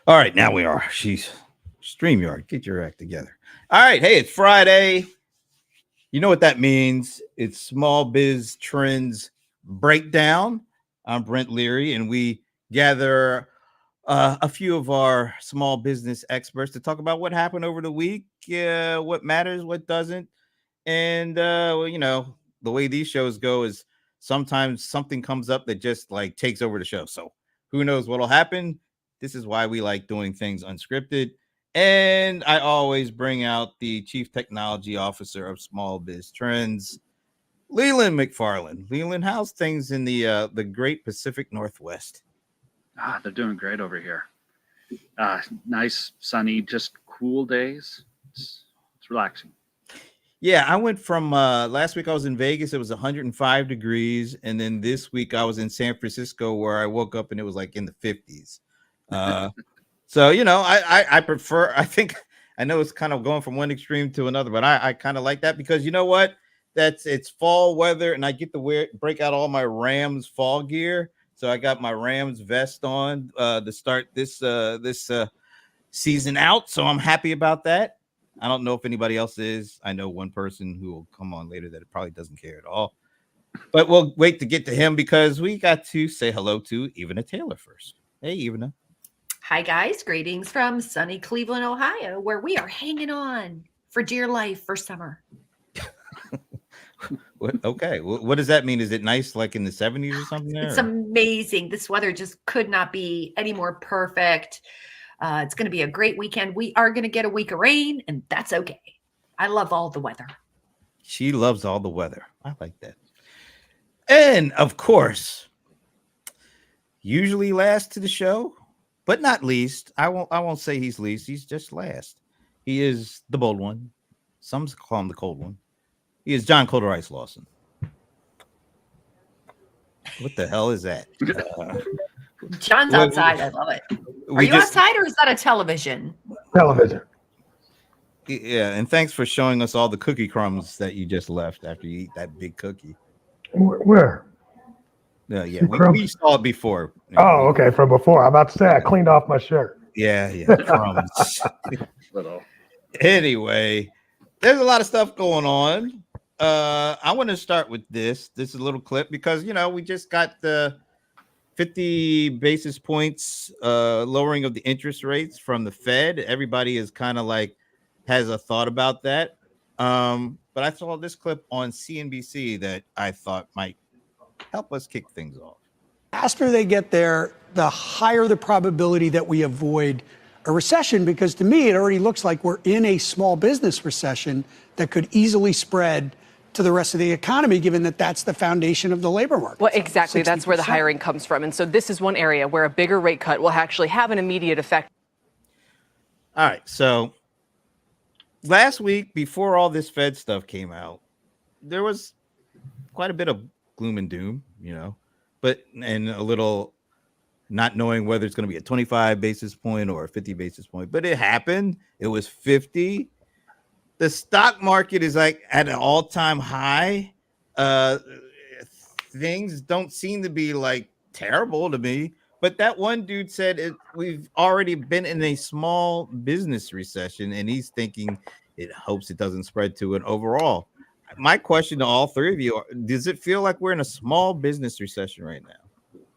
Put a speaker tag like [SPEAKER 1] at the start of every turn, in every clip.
[SPEAKER 1] All right, now we are. She's StreamYard. Get your act together. All right, hey, it's Friday. You know what that means? It's Small Biz Trends Breakdown. I'm Brent Leary, and we gather a few of our small business experts to talk about what happened over the week, what matters, what doesn't, and the way these shows go is sometimes something comes up that just like takes over the show. So who knows what'll happen? This is why we like doing things unscripted. And I always bring out the chief technology officer of Small Biz Trends, Leland McFarland. Leland, how's things in the Great Pacific Northwest?
[SPEAKER 2] They're doing great over here. Nice, sunny, just cool days. It's relaxing.
[SPEAKER 1] Yeah, I went from last week I was in Vegas, it was 105 degrees, and then this week I was in San Francisco where I woke up and it was like in the 50s. So I prefer, I know it's kind of going from one extreme to another, but I kind of like that because you know what? It's fall weather and I get to break out all my Rams fall gear. So I got my Rams vest on to start this season out. So I'm happy about that. I don't know if anybody else is. I know one person who will come on later that probably doesn't care at all. But we'll wait to get to him because we got to say hello to Ivana Taylor first. Hey, Ivana.
[SPEAKER 3] Hi, guys. Greetings from sunny Cleveland, Ohio, where we are hanging on for dear life for summer.
[SPEAKER 1] Okay. What does that mean? Is it nice like in the 70s or something there?
[SPEAKER 3] It's amazing. This weather just could not be any more perfect. It's going to be a great weekend. We are going to get a week of rain, and that's okay. I love all the weather.
[SPEAKER 1] She loves all the weather. I like that. And, of course, usually last to the show, but not least. I won't say he's least. He's just last. He is the bold one. Some call him the cold one. He is John Coder Ice Lawson. What the hell is that?
[SPEAKER 3] John's outside. I love it. Are you outside or is that a television?
[SPEAKER 4] Television.
[SPEAKER 1] Yeah, and thanks for showing us all the cookie crumbs that you just left after you eat that big cookie.
[SPEAKER 4] Where?
[SPEAKER 1] Yeah, we saw it before.
[SPEAKER 4] Oh, okay, from before. I'm about to say I cleaned off my shirt.
[SPEAKER 1] Yeah, crumbs. Anyway, there's a lot of stuff going on. I want to start with this. This is a little clip because we just got the 50 basis points lowering of the interest rates from the Fed. Everybody is kind of like has a thought about that. But I saw this clip on CNBC that I thought might help us kick things off.
[SPEAKER 5] The faster they get there, the higher the probability that we avoid a recession, because to me, it already looks like we're in a small business recession that could easily spread to the rest of the economy, given that that's the foundation of the labor market.
[SPEAKER 6] Well, exactly. 60%. That's where the hiring comes from. And so this is one area where a bigger rate cut will actually have an immediate effect.
[SPEAKER 1] All right. So last week, before all this Fed stuff came out, there was quite a bit of gloom and doom, and a little not knowing whether it's going to be a 25 basis point or a 50 basis point. But it happened. It was 50. The stock market is like at an all-time high. Things don't seem to be like terrible to me. But that one dude said we've already been in a small business recession, and he's thinking it hopes it doesn't spread to an overall. My question to all three of you, does it feel like we're in a small business recession right now?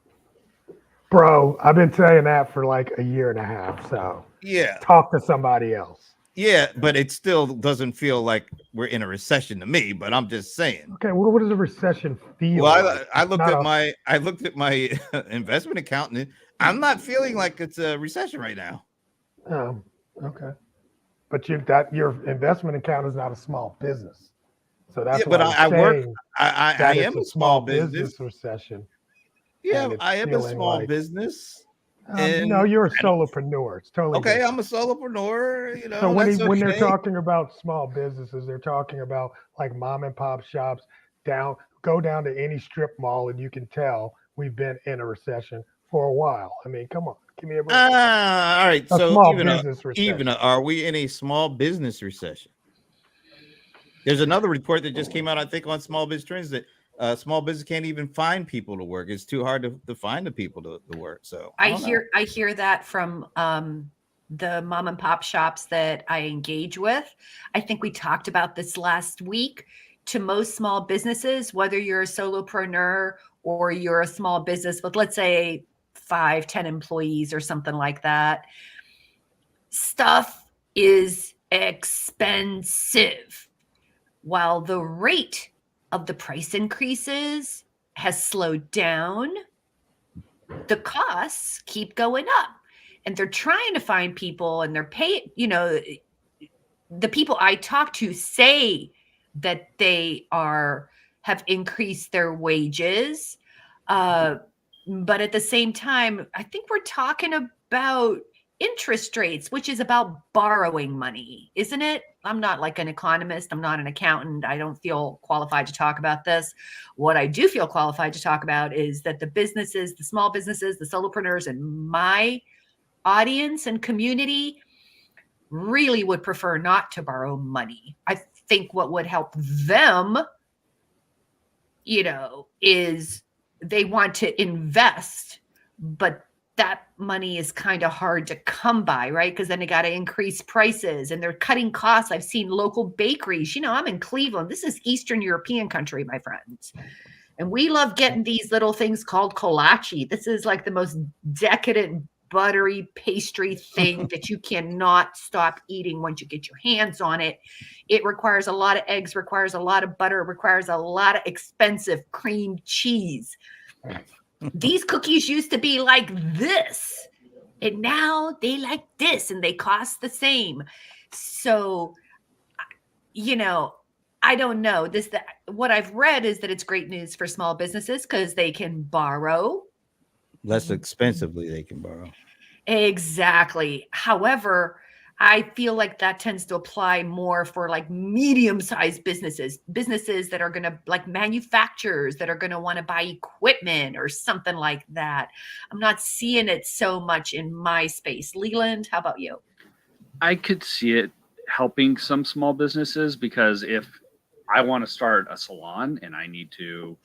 [SPEAKER 4] Bro, I've been saying that for like a year and a half. So
[SPEAKER 1] yeah,
[SPEAKER 4] talk to somebody else.
[SPEAKER 1] Yeah, but it still doesn't feel like we're in a recession to me. But I'm just saying.
[SPEAKER 4] Okay, what does a recession feel?
[SPEAKER 1] Well,
[SPEAKER 4] like?
[SPEAKER 1] I looked at my investment account, and I'm not feeling like it's a recession right now.
[SPEAKER 4] Oh, okay. But your investment account is not a small business, so that's.
[SPEAKER 1] Yeah, but I work. I am a small business
[SPEAKER 4] recession.
[SPEAKER 1] Yeah, I am a small business.
[SPEAKER 4] You're a solopreneur. It's totally
[SPEAKER 1] okay.
[SPEAKER 4] different.
[SPEAKER 1] I'm a solopreneur.
[SPEAKER 4] So when they're talking about small businesses, they're talking about like mom and pop shops. Go down to any strip mall, and you can tell we've been in a recession for a while. I mean, come on, give me a break.
[SPEAKER 1] All right.
[SPEAKER 4] Even
[SPEAKER 1] are we in a small business recession? There's another report that just came out, I think, on Small Business Trends that small business can't even find people to work. It's too hard to find the people to work. So
[SPEAKER 3] I
[SPEAKER 1] don't know.
[SPEAKER 3] hear that from the mom and pop shops that I engage with. I think we talked about this last week. To most small businesses, whether you're a solopreneur or you're a small business with, let's say, 5-10 employees or something like that, stuff is expensive. While the rate of the price increases has slowed down, the costs keep going up. And they're trying to find people, and they're paying, the people I talk to say that they have increased their wages. But at the same time, I think we're talking about interest rates, which is about borrowing money, isn't it? I'm not like an economist. I'm not an accountant. I don't feel qualified to talk about this. What I do feel qualified to talk about is that the businesses, the small businesses, the solopreneurs in my audience and community really would prefer not to borrow money. I think what would help them, is they want to invest, but that money is kind of hard to come by, right? Because then they got to increase prices and they're cutting costs. I've seen local bakeries. I'm in Cleveland. This is Eastern European country, my friends. And we love getting these little things called kolache. This is like the most decadent buttery pastry thing that you cannot stop eating once you get your hands on it. It requires a lot of eggs, requires a lot of butter, requires a lot of expensive cream cheese. These cookies used to be like this, and now they like this, and they cost the same. So, I don't know. What I've read is that it's great news for small businesses because they can borrow.
[SPEAKER 1] Less expensively they can borrow.
[SPEAKER 3] Exactly. However, I feel like that tends to apply more for like medium-sized businesses that are going to, like, manufacturers that are going to want to buy equipment or something like that. I'm not seeing it so much in my space. Leland, how about you?
[SPEAKER 2] I could see it helping some small businesses, because if I want to start a salon and I need to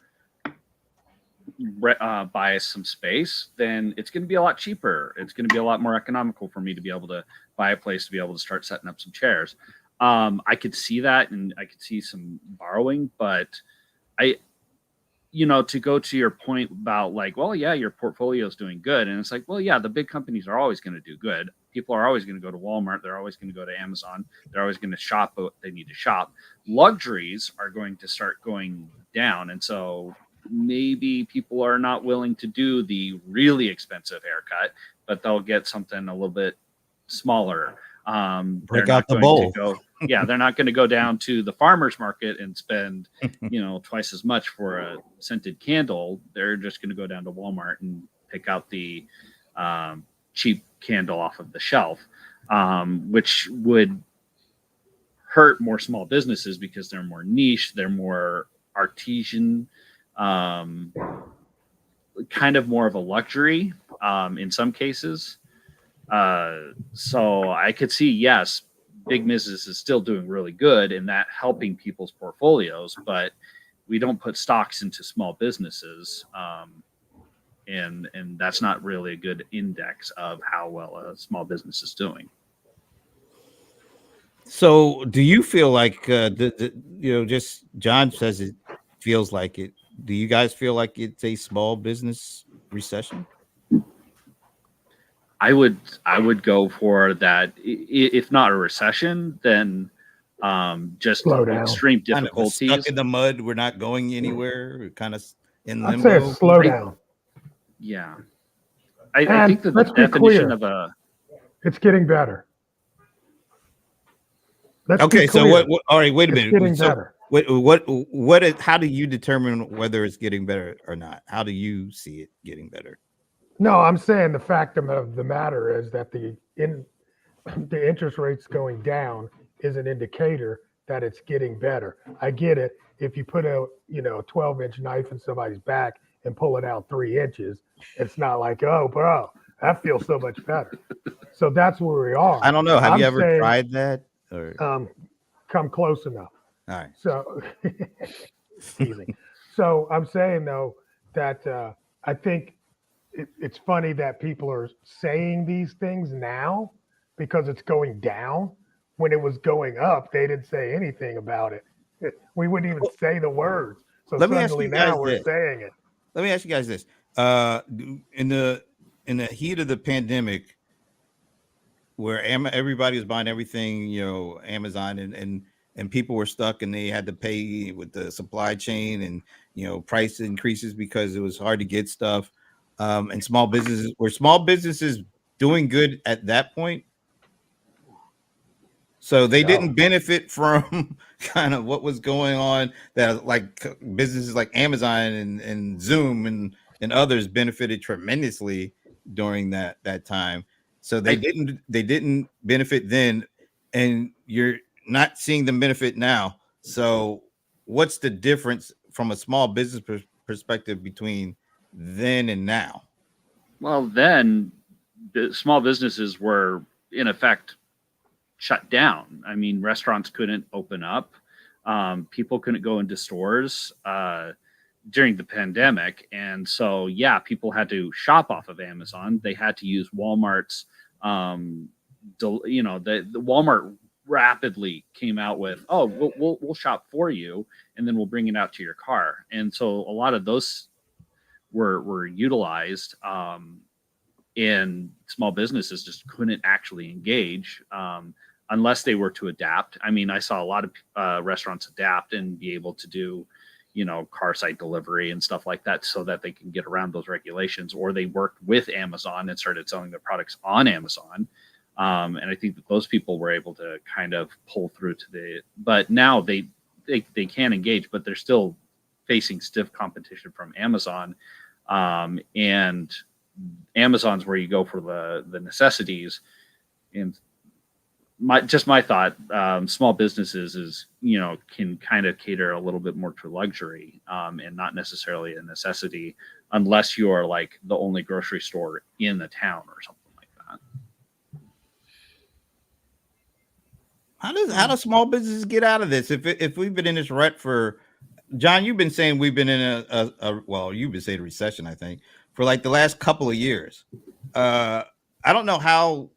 [SPEAKER 2] buy some space, then it's going to be a lot cheaper. It's going to be a lot more economical for me to be able to buy a place to be able to start setting up some chairs. I could see that, and I could see some borrowing, but to go to your point about like, well, yeah, your portfolio is doing good. And it's like, well, yeah, the big companies are always going to do good. People are always going to go to Walmart. They're always going to go to Amazon. They're always going to shop what they need to shop. Luxuries are going to start going down. And so maybe people are not willing to do the really expensive haircut, but they'll get something a little bit smaller.
[SPEAKER 1] Break out the bowl.
[SPEAKER 2] They're not going to go down to the farmer's market and spend, twice as much for a scented candle. They're just going to go down to Walmart and pick out the cheap candle off of the shelf, which would hurt more small businesses because they're more niche, they're more artisan, kind of more of a luxury in some cases. So I could see, yes, big business is still doing really good and that helping people's portfolios, but we don't put stocks into small businesses. And that's not really a good index of how well a small business is doing.
[SPEAKER 1] So do you feel like, just John says it feels like it. Do you guys feel like it's a small business recession?
[SPEAKER 2] I would go for that. If not a recession, then just extreme difficulties.
[SPEAKER 1] Stuck in the mud. We're not going anywhere. We're kind of in
[SPEAKER 4] I'd
[SPEAKER 1] limbo.
[SPEAKER 4] say a slowdown.
[SPEAKER 2] Yeah. I think that the definition of
[SPEAKER 4] it's getting better.
[SPEAKER 1] Okay, so what? All right, wait a minute.
[SPEAKER 4] Getting better.
[SPEAKER 1] How do you determine whether it's getting better or not? How do you see it getting better?
[SPEAKER 4] No, I'm saying the fact of the matter is that the interest rates going down is an indicator that it's getting better. I get it. If you put a 12-inch knife in somebody's back and pull it out 3 inches, it's not like, oh, bro, that feels so much better. So that's where we are.
[SPEAKER 1] I don't know. Have you ever tried that? Or
[SPEAKER 4] come close enough.
[SPEAKER 1] all right.
[SPEAKER 4] So teasing. So I'm saying though that I think it's funny that people are saying these things now because it's going down. When it was going up, they didn't say anything about it. We wouldn't even
[SPEAKER 1] Well,
[SPEAKER 4] say the words. So
[SPEAKER 1] let me ask
[SPEAKER 4] suddenly
[SPEAKER 1] you guys
[SPEAKER 4] now we're
[SPEAKER 1] this.
[SPEAKER 4] saying it.
[SPEAKER 1] Let me ask you guys this. Uh, in the heat of the pandemic, where everybody was buying everything, Amazon, and people were stuck and they had to pay with the supply chain and price increases because it was hard to get stuff. And small businesses doing good at that point. So they didn't benefit from kind of what was going on, that like businesses like Amazon and Zoom and others benefited tremendously during that time. So they didn't benefit then, and you're not seeing them benefit now. So what's the difference from a small business perspective between then and now?
[SPEAKER 2] Well, then the small businesses were in effect shut down. I mean, restaurants couldn't open up. People couldn't go into stores during the pandemic. And so, yeah, people had to shop off of Amazon. They had to use Walmart's, the Walmart rapidly came out with, oh, we'll shop for you, and then we'll bring it out to your car. And so a lot of those were utilized. And small businesses just couldn't actually engage unless they were to adapt. I mean, I saw a lot of restaurants adapt and be able to do, car site delivery and stuff like that so that they can get around those regulations, or they worked with Amazon and started selling their products on Amazon. And I think that those people were able to kind of pull through but now they can engage, but they're still facing stiff competition from Amazon. And Amazon's where you go for the necessities. And my thought, small businesses can kind of cater a little bit more to luxury, and not necessarily a necessity, unless you're like the only grocery store in the town or something like that.
[SPEAKER 1] How do small businesses get out of this? If we've been in this rut for, John, you've been saying we've been in you've been saying a recession, I think, for like the last couple of years. I don't know how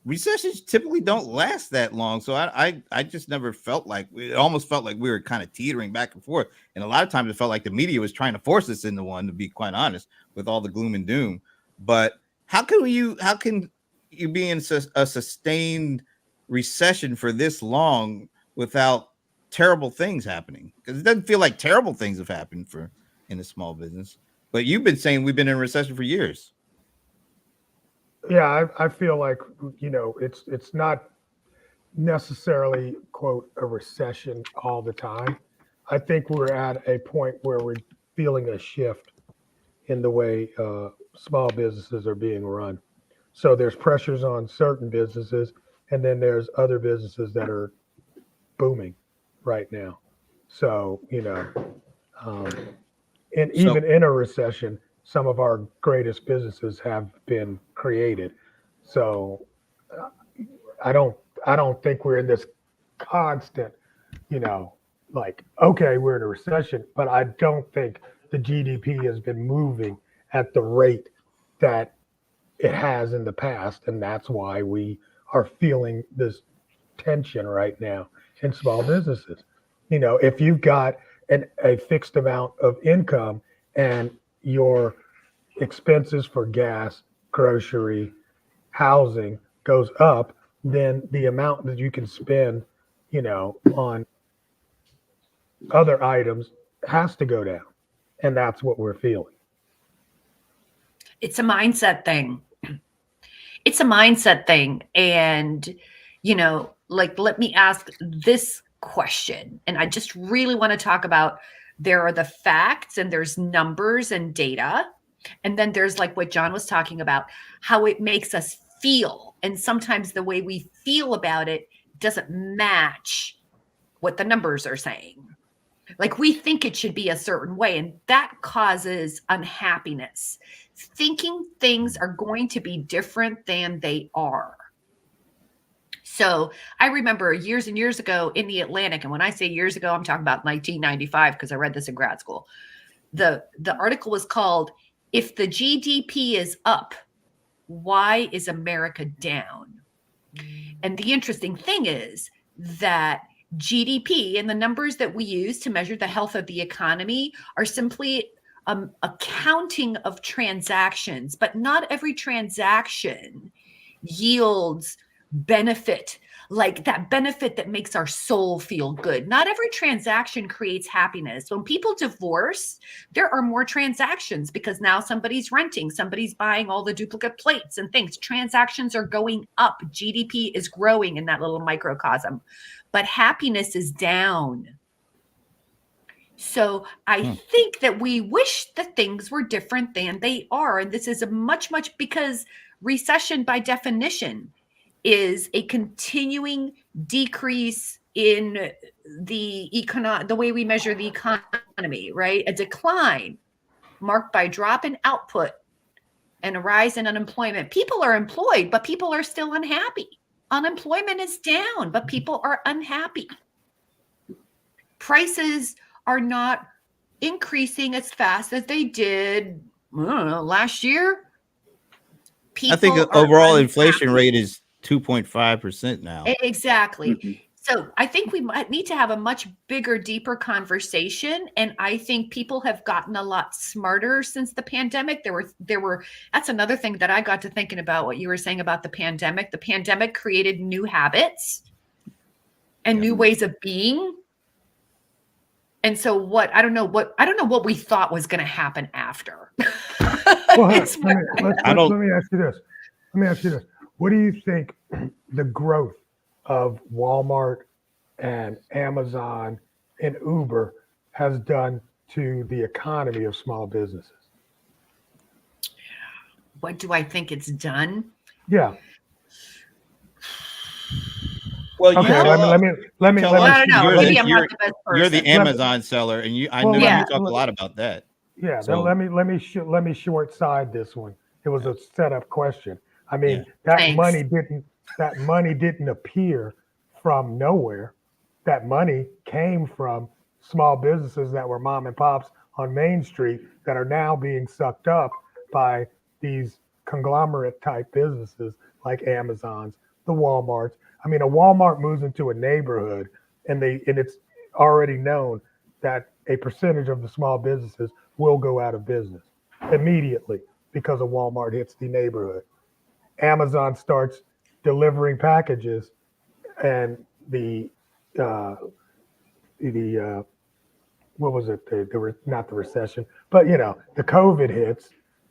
[SPEAKER 1] recessions typically don't last that long. So I just never felt like, it almost felt like we were kind of teetering back and forth. And a lot of times it felt like the media was trying to force us into one, to be quite honest, with all the gloom and doom. But how can you be in a sustained recession for this long without terrible things happening? Because it doesn't feel like terrible things have happened in a small business. But you've been saying we've been in a recession for years.
[SPEAKER 4] Yeah, I feel like it's not necessarily quote a recession all the time. I think we're at a point where we're feeling a shift in the way small businesses are being run. So there's pressures on certain businesses, and then there's other businesses that are booming right now. So and even in a recession, some of our greatest businesses have been created. So I don't think we're in this constant, like, okay, we're in a recession, but I don't think the GDP has been moving at the rate that it has in the past. And that's why we are feeling this tension right now in small businesses. If you've got a fixed amount of income and your expenses for gas, grocery, housing goes up, then the amount that you can spend, on other items has to go down. And that's what we're feeling.
[SPEAKER 3] It's a mindset thing. It's a mindset thing. And, let me ask this question. And I just really want to talk about, there are the facts and there's numbers and data. And then there's like what John was talking about, how it makes us feel. And sometimes the way we feel about it doesn't match what the numbers are saying. Like we think it should be a certain way, and that causes unhappiness. Thinking things are going to be different than they are. So I remember years and years ago in the Atlantic, and when I say years ago, I'm talking about 1995 because I read this in grad school. The article was called "If the GDP is Up, Why is America Down?" And the interesting thing is that GDP and the numbers that we use to measure the health of the economy are simply a counting of transactions, but not every transaction yields benefit, like that benefit that makes our soul feel good. Not every transaction creates happiness. When people divorce, there are more transactions because now somebody's renting, somebody's buying all the duplicate plates and things. Transactions are going up. GDP is growing in that little microcosm, but happiness is down. So I think that we wish that things were different than they are. And this is a much because recession by definition is a continuing decrease in the way we measure the economy, right? A decline marked by drop in output and a rise in unemployment. People are employed, but people are still unhappy. Unemployment is down, but people are unhappy. Prices are not increasing as fast as they did, I don't know, last year.
[SPEAKER 1] I think the overall inflation rate is 2.5% now.
[SPEAKER 3] Exactly.
[SPEAKER 2] Mhm.
[SPEAKER 3] So I think we might need to have a much bigger, deeper conversation. And I think people have gotten a lot smarter since the pandemic. That's another thing that I got to thinking about what you were saying about the pandemic. The pandemic created new habits and new ways of being. And so I don't know what we thought was going to happen after.
[SPEAKER 4] Well, let me ask you this. What do you think the growth of Walmart and Amazon and Uber has done to the economy of small businesses?
[SPEAKER 3] What do I think it's done?
[SPEAKER 4] Yeah.
[SPEAKER 1] Well,
[SPEAKER 4] Okay. Let me.
[SPEAKER 3] I don't know. Maybe I'm not the best person.
[SPEAKER 1] You're the Amazon seller, and I know you talk a lot about that.
[SPEAKER 4] Yeah. So, let me short side this one. It was a setup question. I mean, that money didn't appear from nowhere. That money came from small businesses that were mom and pops on Main Street that are now being sucked up by these conglomerate type businesses like Amazon's, the Walmarts. I mean, a Walmart moves into a neighborhood and it's already known that a percentage of the small businesses will go out of business immediately because a Walmart hits the neighborhood. Amazon starts delivering packages, and what was it? Not the recession, but the COVID hits,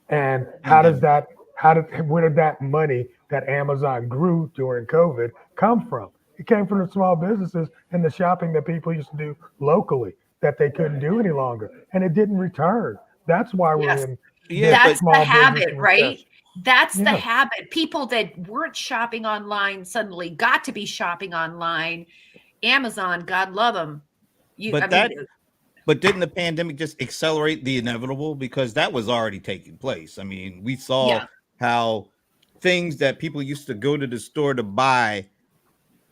[SPEAKER 4] and where did that money that Amazon grew during COVID come from? It came from the small businesses and the shopping that people used to do locally that they couldn't do any longer, and it didn't return. That's why we're in.
[SPEAKER 3] That's the habit, right? That's the habit. People that weren't shopping online suddenly got to be shopping online. Amazon, God love them.
[SPEAKER 1] But didn't the pandemic just accelerate the inevitable? Because that was already taking place. I mean, we saw how things that people used to go to the store to buy,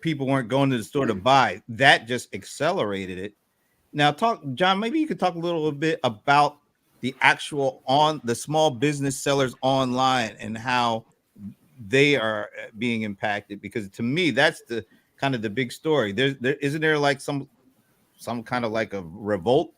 [SPEAKER 1] people weren't going to the store to buy. That just accelerated it. Now, John, maybe you could talk a little bit about the actual the small business sellers online and how they are being impacted, because to me, that's the kind of the big story. Isn't there like some kind of like a revolt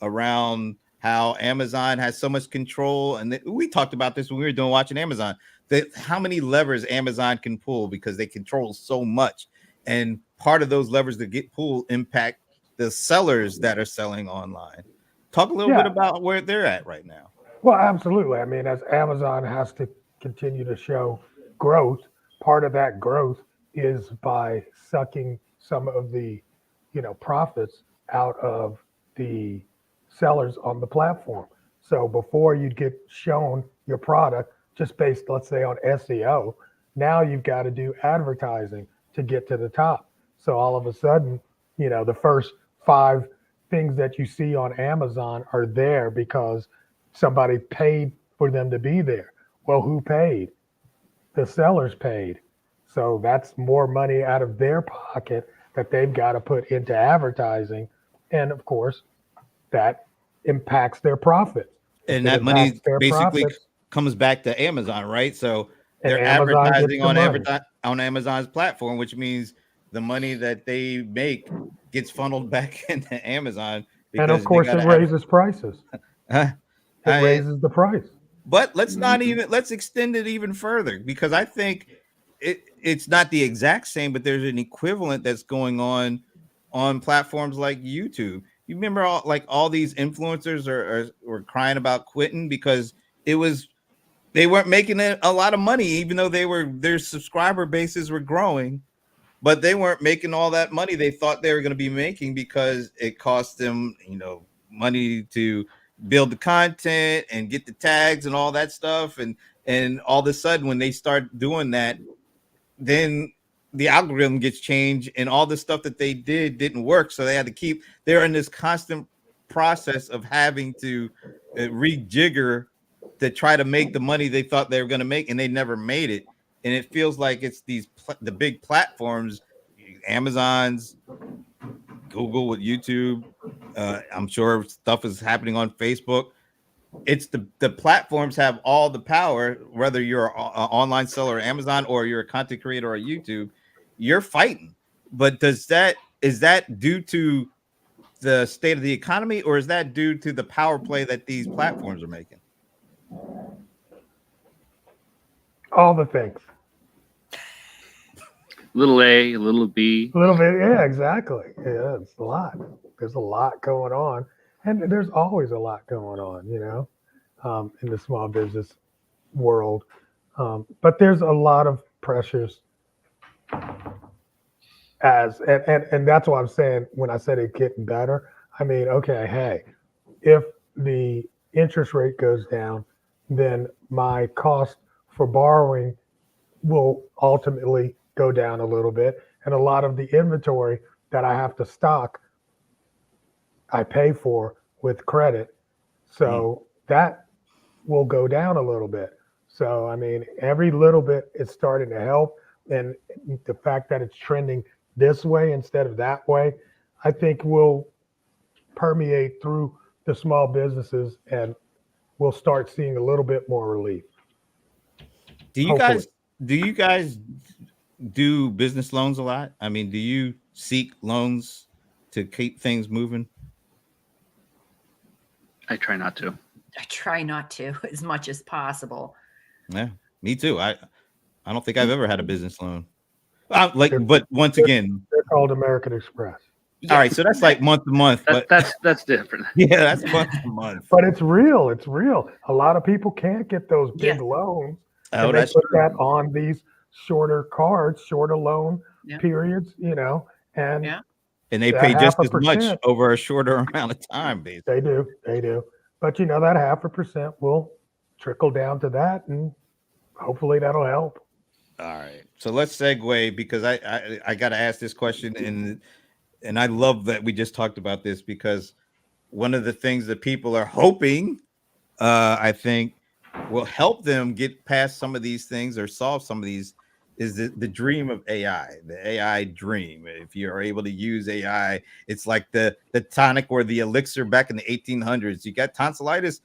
[SPEAKER 1] around how Amazon has so much control? And we talked about this when we were watching Amazon, that how many levers Amazon can pull because they control so much. And part of those levers that get pulled impact the sellers that are selling online. Talk a little bit about where they're at right now.
[SPEAKER 4] Well, absolutely. I mean, as Amazon has to continue to show growth, part of that growth is by sucking some of the, profits out of the sellers on the platform. So before you'd get shown your product just based, let's say, on SEO, now you've got to do advertising to get to the top. So all of a sudden, the first 5 things that you see on Amazon are there because somebody paid for them to be there. Well, who paid? The sellers paid. So that's more money out of their pocket that they've got to put into advertising. And of course, that impacts their profits. If
[SPEAKER 1] And
[SPEAKER 4] it
[SPEAKER 1] that money
[SPEAKER 4] impacts their
[SPEAKER 1] basically
[SPEAKER 4] profits,
[SPEAKER 1] comes back to Amazon, right? So
[SPEAKER 4] and
[SPEAKER 1] they're
[SPEAKER 4] Amazon gets
[SPEAKER 1] advertising
[SPEAKER 4] the
[SPEAKER 1] on
[SPEAKER 4] money.
[SPEAKER 1] on Amazon's platform, which means the money that they make gets funneled back into Amazon
[SPEAKER 4] And of
[SPEAKER 1] because they
[SPEAKER 4] course,
[SPEAKER 1] got
[SPEAKER 4] it
[SPEAKER 1] to have.
[SPEAKER 4] raises prices. It
[SPEAKER 1] I,
[SPEAKER 4] raises the price.
[SPEAKER 1] but let's not
[SPEAKER 2] Mhm.
[SPEAKER 1] even let's extend it even further because I think it's not the exact same, but there's an equivalent that's going on platforms like YouTube. You remember all these influencers were crying about quitting because it was they weren't making a lot of money, even though their subscriber bases were growing, but they weren't making all that money they thought they were going to be making because it cost them, money to build the content and get the tags and all that stuff. And all of a sudden, when they start doing that, then the algorithm gets changed and all the stuff that they didn't work. So they had to they're in this constant process of having to rejigger to try to make the money they thought they were going to make, and they never made it. And it feels like it's the big platforms, Amazon's, Google with YouTube. I'm sure stuff is happening on Facebook. It's the platforms have all the power, whether you're an online seller at Amazon or you're a content creator or YouTube, you're fighting. But is that due to the state of the economy, or is that due to the power play that these platforms are making?
[SPEAKER 4] All the things.
[SPEAKER 2] Little A, little B.
[SPEAKER 4] A little bit, yeah, exactly. Yeah, it's a lot. There's a lot going on, and there's always a lot going on, in the small business world. But there's a lot of pressures and that's what I'm saying when I said it getting better. I mean, okay, hey, if the interest rate goes down, then my cost for borrowing will ultimately go down a little bit. And a lot of the inventory that I have to stock, I pay for with credit. So that will go down a little bit. So, I mean, every little bit is starting to help. And the fact that it's trending this way instead of that way, I think will permeate through the small businesses and we'll start seeing a little bit more relief.
[SPEAKER 1] Do you
[SPEAKER 4] Hopefully.
[SPEAKER 1] guys do you guys do business loans a lot? I mean, do you seek loans to keep things moving?
[SPEAKER 2] I try not to.
[SPEAKER 3] I try not to as much as possible.
[SPEAKER 1] Yeah, me too. I don't think I've ever had a business loan.
[SPEAKER 4] They're-
[SPEAKER 1] But once again,
[SPEAKER 4] They're called American Express.
[SPEAKER 1] all right, so that's like month to month, but
[SPEAKER 2] That's different.
[SPEAKER 1] yeah, that's month to month.
[SPEAKER 4] But it's real. It's real. A lot of people can't get those big
[SPEAKER 3] Yeah.
[SPEAKER 4] loans.
[SPEAKER 1] Oh,
[SPEAKER 4] And they
[SPEAKER 1] that's
[SPEAKER 4] put
[SPEAKER 1] true.
[SPEAKER 4] that on these shorter cards, shorter loan
[SPEAKER 3] Yeah.
[SPEAKER 4] periods, and
[SPEAKER 3] Yeah.
[SPEAKER 1] And they
[SPEAKER 4] that
[SPEAKER 1] pay just as
[SPEAKER 4] 0.5%.
[SPEAKER 1] much over a shorter amount of time, basically.
[SPEAKER 4] They do. But that 0.5% will trickle down to that, and hopefully that'll help.
[SPEAKER 1] All right, so let's segue because I got to ask this question, and I love that we just talked about this because one of the things that people are hoping, I think, will help them get past some of these things or solve some of these is the dream of AI, the AI dream. If you're able to use AI, it's like the tonic or the elixir back in the 1800s. You got tonsillitis,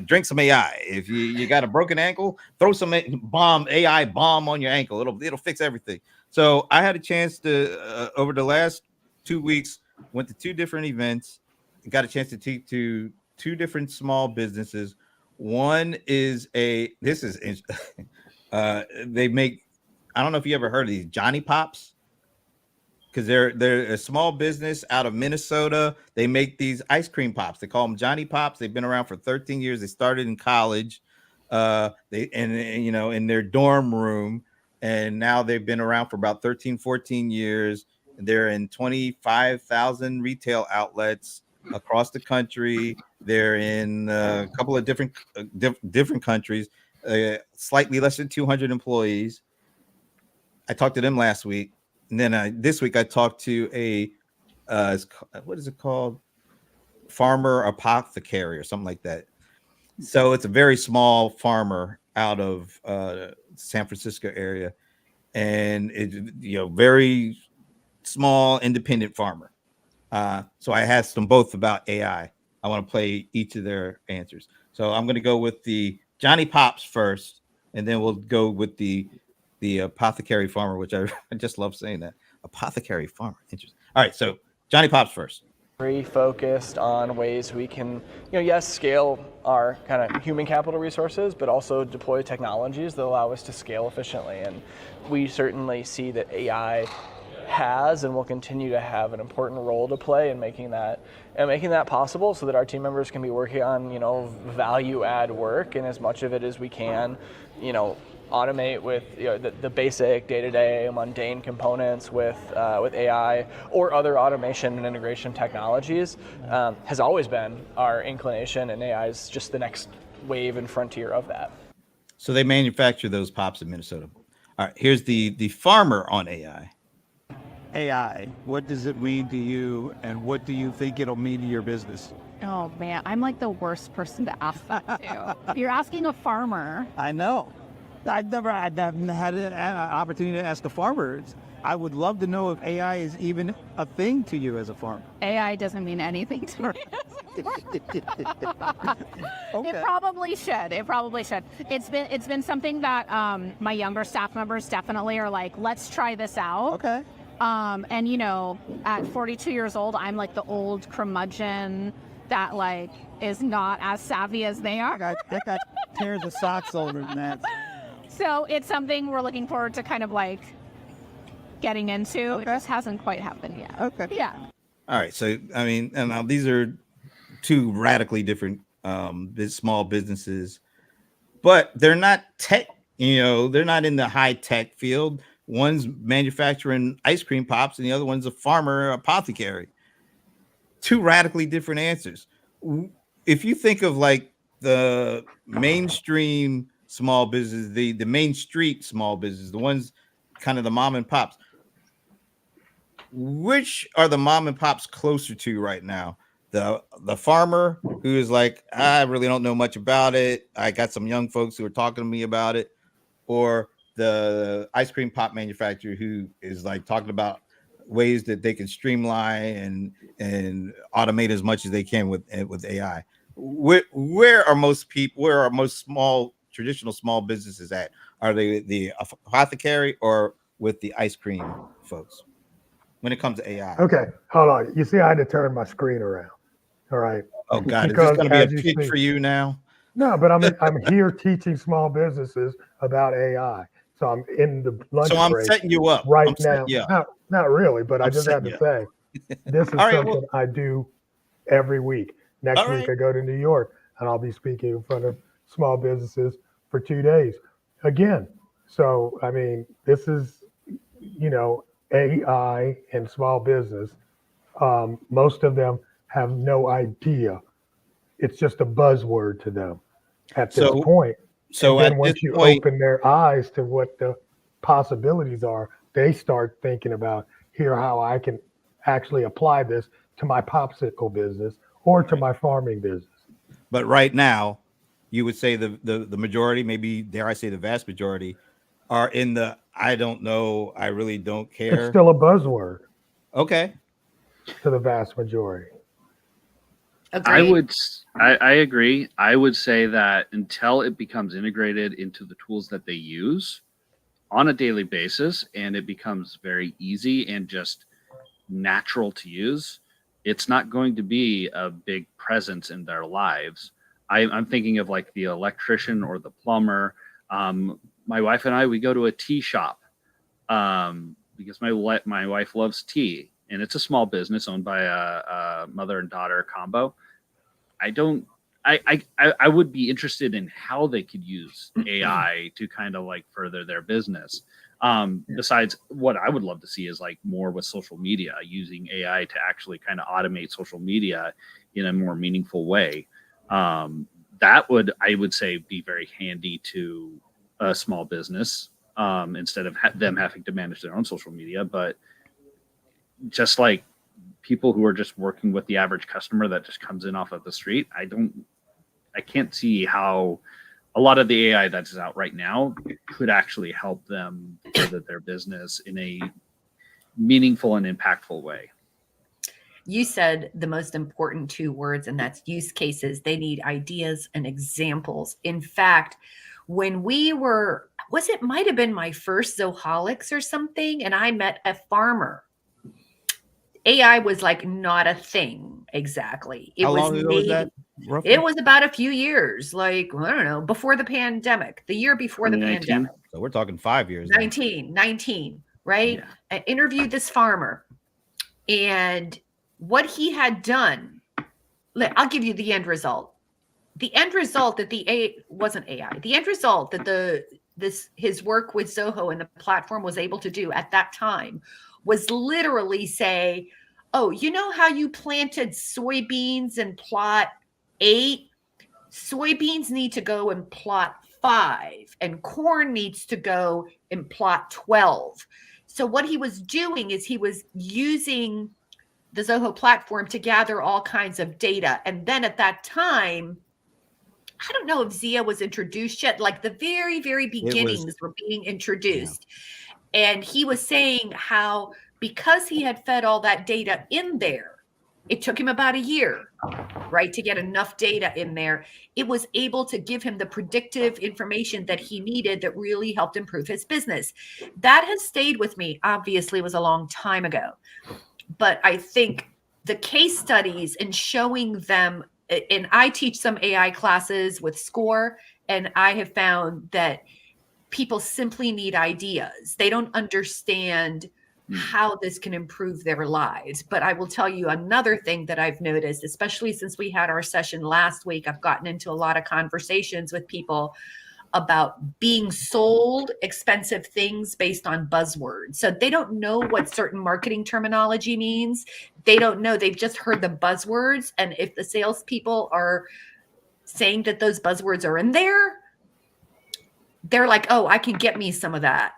[SPEAKER 1] drink some AI. If you got a broken ankle, throw some AI bomb on your ankle. It'll fix everything. So I had a chance to over the last 2 weeks went to 2 different events, got a chance to teach to 2 different small businesses. One is they make, I don't know if you ever heard of these Johnny Pops, because they're a small business out of Minnesota. They make these ice cream pops. They call them Johnny Pops. They've been around for 13 years. They started in college, in their dorm room, and now they've been around for about 13, 14 years. They're in 25,000 retail outlets across the country. They're in a couple of different countries. Slightly less than 200 employees. I talked to them last week, and then this week I talked to what is it called? Farmer apothecary or something like that. So it's a very small farmer out of San Francisco area, and it's very small independent farmer. So I asked them both about AI. I want to play each of their answers. So I'm going to go with the Johnny Pops first, and then we'll go with the apothecary farmer, which I just love saying that apothecary farmer. Interesting. All right, so Johnny Pops first.
[SPEAKER 7] Very focused on ways we can, yes, scale our kind of human capital resources, but also deploy technologies that allow us to scale efficiently. And we certainly see that AI has and will continue to have an important role to play in making that possible, so that our team members can be working on value add work, and as much of it as we can automate with the basic day-to-day mundane components with AI or other automation and integration technologies has always been our inclination, and AI is just the next wave and frontier of that.
[SPEAKER 1] So they manufacture those pops in Minnesota. All right, here's the farmer on AI.
[SPEAKER 8] AI, what does it mean to you, and what do you think it'll mean to your business?
[SPEAKER 9] Oh man, I'm like the worst person to ask that to. You're asking a farmer.
[SPEAKER 8] I know. I've never had an opportunity to ask a farmer. I would love to know if AI is even a thing to you as a farmer.
[SPEAKER 9] AI doesn't mean anything to me.
[SPEAKER 8] Okay.
[SPEAKER 9] It probably should. It's been something that my younger staff members definitely are like, let's try this out.
[SPEAKER 8] Okay.
[SPEAKER 9] And at 42 years old, I'm like the old curmudgeon that like is not as savvy as they are.
[SPEAKER 8] That got pairs of socks older than that.
[SPEAKER 9] So it's something we're looking forward to kind of like getting into. Okay. It just hasn't quite happened yet.
[SPEAKER 8] Okay.
[SPEAKER 9] Yeah.
[SPEAKER 1] All right. So, I mean, and now these are two radically different small businesses, but they're not tech, they're not in the high tech field. One's manufacturing ice cream pops and the other one's a farmer apothecary. Two radically different answers. If you think of like the mainstream small business, the main street small business, the ones kind of the mom and pops, which are the mom and pops closer to right now? The farmer who is like, I really don't know much about it. I got some young folks who are talking to me about it, or the ice cream pop manufacturer who is like talking about ways that they can streamline and automate as much as they can with AI. Where are most small traditional small businesses at? Are they the apothecary or with the ice cream folks when it comes to AI?
[SPEAKER 4] Okay, hold on. You see, I had to turn my screen around. All right.
[SPEAKER 1] Oh God,
[SPEAKER 4] Because
[SPEAKER 1] is this going to be a
[SPEAKER 4] as you
[SPEAKER 1] pitch
[SPEAKER 4] see-
[SPEAKER 1] for you now?
[SPEAKER 4] No, but I'm here teaching small businesses about AI. So I'm in the lunch
[SPEAKER 1] So I'm
[SPEAKER 4] break
[SPEAKER 1] setting you up
[SPEAKER 4] right
[SPEAKER 1] I'm setting
[SPEAKER 4] now.
[SPEAKER 1] you up.
[SPEAKER 4] Not really, but I
[SPEAKER 1] I'm
[SPEAKER 4] just had
[SPEAKER 1] setting
[SPEAKER 4] to
[SPEAKER 1] you
[SPEAKER 4] say, this is
[SPEAKER 1] All right,
[SPEAKER 4] something I do every week. Next
[SPEAKER 1] All
[SPEAKER 4] week
[SPEAKER 1] right.
[SPEAKER 4] I go to New York and I'll be speaking in front of small businesses for 2 days again. So, I mean, this is, AI and small business. Most of them have no idea. It's just a buzzword to them at this point.
[SPEAKER 1] So
[SPEAKER 4] and then
[SPEAKER 1] at
[SPEAKER 4] once
[SPEAKER 1] this
[SPEAKER 4] you
[SPEAKER 1] point,
[SPEAKER 4] open their eyes to what the possibilities are, they start thinking about here how I can actually apply this to my popsicle business or to my farming business.
[SPEAKER 1] but right now, you would say the majority, maybe dare I say the vast majority, are in the I don't know, I really don't care.
[SPEAKER 4] It's still a buzzword
[SPEAKER 1] Okay.
[SPEAKER 4] to the vast majority.
[SPEAKER 3] Agreed.
[SPEAKER 2] I agree. I would say that until it becomes integrated into the tools that they use on a daily basis and it becomes very easy and just natural to use, it's not going to be a big presence in their lives. I'm thinking of like the electrician or the plumber. My wife and I, we go to a tea shop because my wife loves tea, and it's a small business owned by a mother and daughter combo. I would be interested in how they could use AI to kind of like further their business. Besides, what I would love to see is like more with social media, using AI to actually kind of automate social media in a more meaningful way. That would, I would say, be very handy to a small business instead of them having to manage their own social media. But just like people who are just working with the average customer that just comes in off of the street, I can't see how a lot of the AI that is out right now could actually help them further their business in a meaningful and impactful way.
[SPEAKER 3] You said the most important 2 words, and that's use cases. They need ideas and examples. In fact, when we were, might have been my first Zoholics or something, and I met a farmer. AI was like not a thing exactly.
[SPEAKER 1] How long ago was that? Roughly?
[SPEAKER 3] It was about a few years, like, I don't know, before the pandemic, the year before the
[SPEAKER 2] 2019?
[SPEAKER 3] pandemic.
[SPEAKER 1] So we're talking 5 years.
[SPEAKER 3] 19, right?
[SPEAKER 2] Yeah.
[SPEAKER 3] I interviewed this farmer, and what he had done, I'll give you the end result. The end result that wasn't AI. The end result that his work with Zoho and the platform was able to do at that time was literally say, oh, you know how you planted soybeans in plot 8? Soybeans need to go in plot 5, and corn needs to go in plot 12. So what he was doing is he was using the Zoho platform to gather all kinds of data. And then at that time, I don't know if Zia was introduced yet, like the very, very beginnings were being introduced. Yeah. And he was saying how, because he had fed all that data in there, it took him about a year, right, to get enough data in there. It was able to give him the predictive information that he needed that really helped improve his business. That has stayed with me. Obviously, it was a long time ago. But I think the case studies and showing them, and I teach some AI classes with SCORE, and I have found that people simply need ideas. They don't understand how this can improve their lives. But I will tell you another thing that I've noticed, especially since we had our session last week, I've gotten into a lot of conversations with people about being sold expensive things based on buzzwords. So they don't know what certain marketing terminology means. They don't know. They've just heard the buzzwords. And if the salespeople are saying that those buzzwords are in there, they're like, oh, I can get me some of that.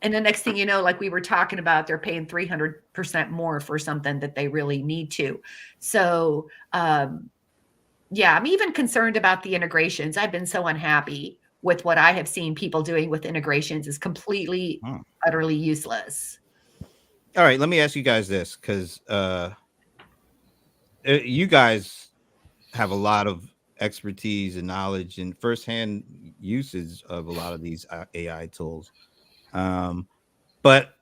[SPEAKER 3] And the next thing you know, like we were talking about, they're paying 300% more for something that they really need to. So, yeah, I'm even concerned about the integrations. I've been so unhappy with what I have seen people doing with integrations is completely, utterly useless.
[SPEAKER 1] All right, let me ask you guys this, because you guys have a lot of expertise and knowledge and firsthand usage of a lot of these AI tools. But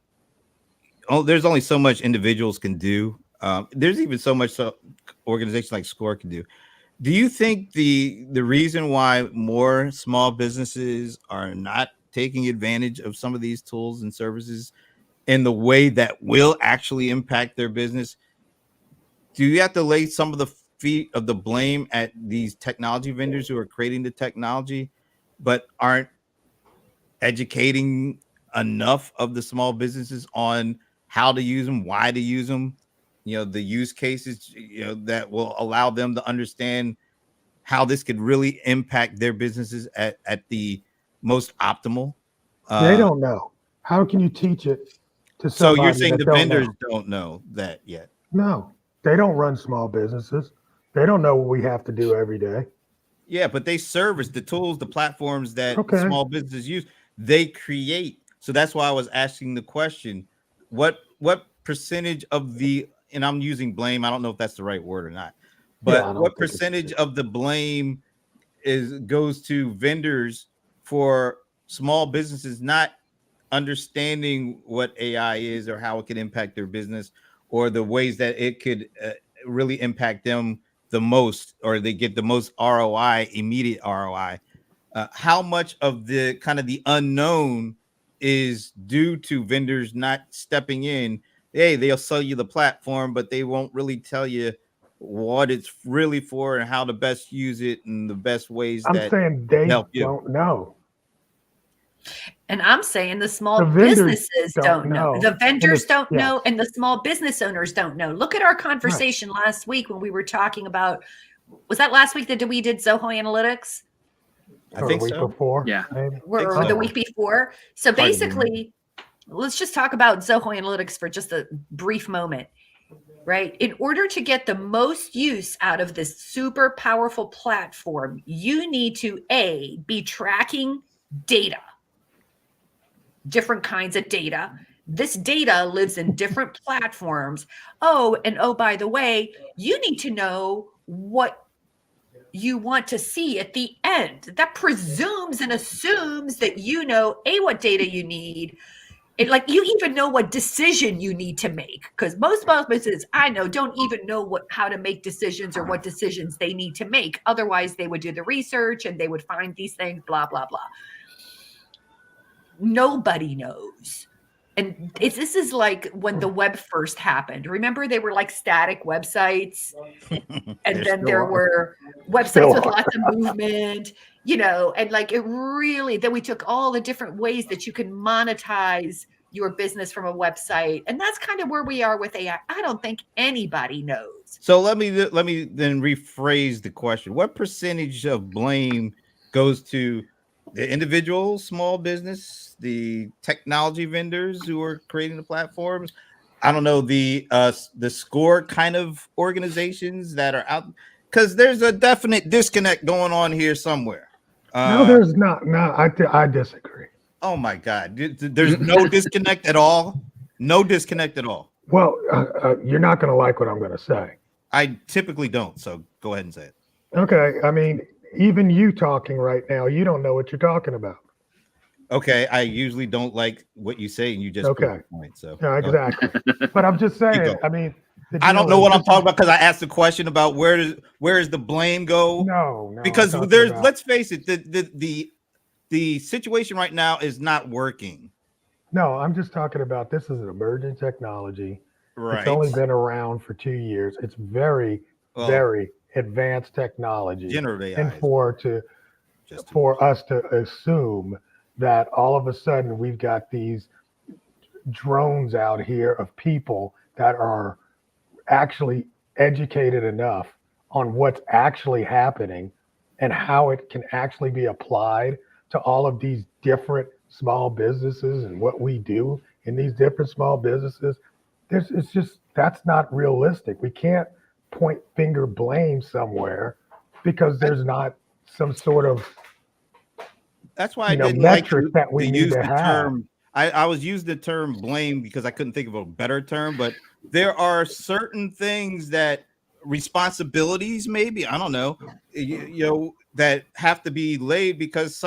[SPEAKER 1] there's only so much individuals can do. There's even so much organizations like SCORE can do. Do you think the reason why more small businesses are not taking advantage of some of these tools and services in the way that will actually impact their business? Do you have to lay some of the feet of the blame at these technology vendors who are creating the technology, but aren't educating enough of the small businesses on how to use them, why to use them, the use cases, that will allow them to understand how this could really impact their businesses at the most optimal?
[SPEAKER 4] They don't know. How can you teach it to somebody?
[SPEAKER 1] So you're saying the vendors
[SPEAKER 4] know?
[SPEAKER 1] don't know that yet?
[SPEAKER 4] No, they don't run small businesses. They don't know what we have to do every day.
[SPEAKER 1] Yeah, but they service the tools, the platforms that small businesses use. They create. So that's why I was asking the question, what percentage of the, and I'm using blame, I don't know if that's the right word or not, but what percentage of the blame goes to vendors for small businesses not understanding what AI is or how it could impact their business or the ways that it could really impact them the most, or they get the most ROI, immediate ROI? How much of the kind of the unknown is due to vendors not stepping in? Hey, they'll sell you the platform, but they won't really tell you what it's really for and how to best use it and the best ways
[SPEAKER 4] I'm saying they don't know.
[SPEAKER 3] And I'm saying the small businesses don't know. The vendors don't know, and the small business owners don't know. Look at our conversation last week when we were talking about, was that last week that we did Zoho Analytics?
[SPEAKER 1] I think so.
[SPEAKER 4] Before,
[SPEAKER 2] yeah.
[SPEAKER 3] Or the week before. So basically, let's just talk about Zoho Analytics for just a brief moment. right? In order to get the most use out of this super powerful platform, you need to be tracking data, different kinds of data. This data lives in different platforms. Oh, and oh, by the way, you need to know what you want to see at the end. That presumes and assumes that you know what data you need. Like you even know what decision you need to make, because most small businesses I know don't even know how to make decisions or what decisions they need to make. Otherwise, they would do the research and they would find these things, blah, blah, blah. Nobody knows. And this is like when the web first happened. Remember, they were like static websites, and then there were websites with lots of movement, and like it really, then we took all the different ways that you can monetize your business from a website. And that's kind of where we are with AI. I don't think anybody knows.
[SPEAKER 1] So let me then rephrase the question. What percentage of blame goes to the individual small business, the technology vendors who are creating the platforms? I don't know, the score kind of organizations that are out, because there's a definite disconnect going on here somewhere.
[SPEAKER 4] No, there's not. No, I disagree.
[SPEAKER 1] Oh my God, there's no disconnect at all. No disconnect at all.
[SPEAKER 4] Well, you're not going to like what I'm going to say.
[SPEAKER 1] I typically don't, so go ahead and say it.
[SPEAKER 4] Okay, I mean, even you talking right now, you don't know what you're talking about.
[SPEAKER 1] Okay, I usually don't like what you say, and you just
[SPEAKER 4] okay.
[SPEAKER 1] Point, so
[SPEAKER 4] yeah, exactly. But I'm just saying. I mean,
[SPEAKER 1] I don't know what I'm talking about because I asked the question about where does the blame go?
[SPEAKER 4] No,
[SPEAKER 1] because there's let's face it, the situation right now is not working.
[SPEAKER 4] No, I'm just talking about this is an emerging technology.
[SPEAKER 1] Right.
[SPEAKER 4] It's only been around for 2 years. It's very, very advanced technology.
[SPEAKER 1] Generative AI.
[SPEAKER 4] And for us to assume that all of a sudden we've got these drones out here of people that are actually educated enough on what's actually happening and how it can actually be applied to all of these different small businesses and what we do in these different small businesses. It's just, that's not realistic. We can't point finger blame somewhere because there's not some sort of
[SPEAKER 1] that's why I didn't metric
[SPEAKER 4] like that we need
[SPEAKER 1] use
[SPEAKER 4] to
[SPEAKER 1] the
[SPEAKER 4] have.
[SPEAKER 1] Term. I was using the term blame because I couldn't think of a better term, but there are certain things that responsibilities, maybe, I don't know, you know, that have to be laid because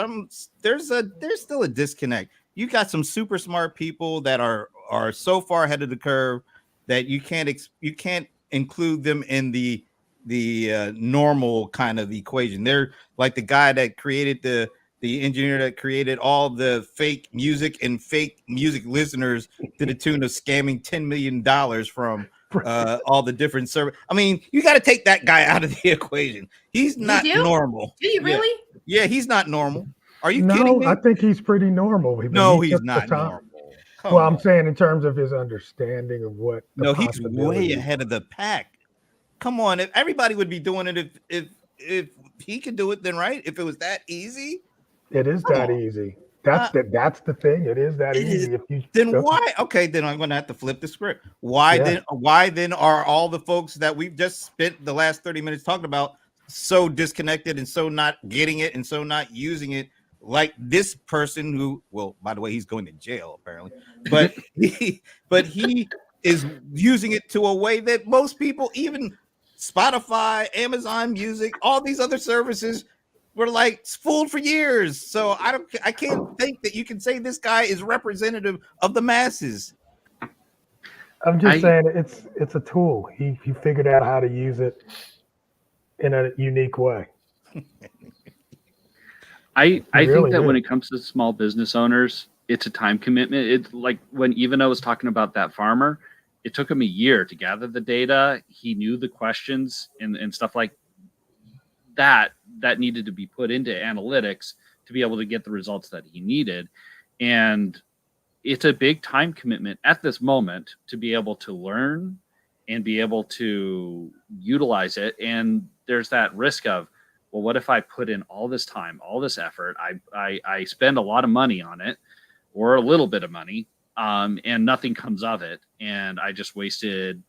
[SPEAKER 1] there's still a disconnect. You got some super smart people that are so far ahead of the curve that you can't include them in the normal kind of equation. They're like the guy that created the engineer that created all the fake music and fake music listeners to the tune of scamming $10 million from all the different servers. I mean, you got to take that guy out of the equation. He's not normal.
[SPEAKER 3] Do you really?
[SPEAKER 1] Yeah, he's not normal. Are you kidding me?
[SPEAKER 4] I think he's pretty normal.
[SPEAKER 1] No, he's not normal.
[SPEAKER 4] Well, I'm saying in terms of his understanding of what.
[SPEAKER 1] No, he's way ahead of the pack. Come on, if everybody would be doing it if he could do it, then right? If it was that easy.
[SPEAKER 4] It is that easy. That's the thing. It is that easy.
[SPEAKER 1] Why? Okay, then I'm going to have to flip the script. Why then are all the folks that we've just spent the last 30 minutes talking about so disconnected and so not getting it and so not using it like this person who, well, by the way, he's going to jail apparently, but he is using it to a way that most people, even Spotify, Amazon Music, all these other services were like fooled for years. So I can't think that you can say this guy is representative of the masses.
[SPEAKER 4] I'm just saying it's a tool. He figured out how to use it in a unique way.
[SPEAKER 2] I think that when it comes to small business owners, it's a time commitment. It's like when even I was talking about that farmer, it took him a year to gather the data. He knew the questions and stuff like that needed to be put into analytics to be able to get the results that he needed. And it's a big time commitment at this moment to be able to learn and be able to utilize it. And there's that risk of, well, what if I put in all this time, all this effort, I spend a lot of money on it or a little bit of money, and nothing comes of it. And I just wasted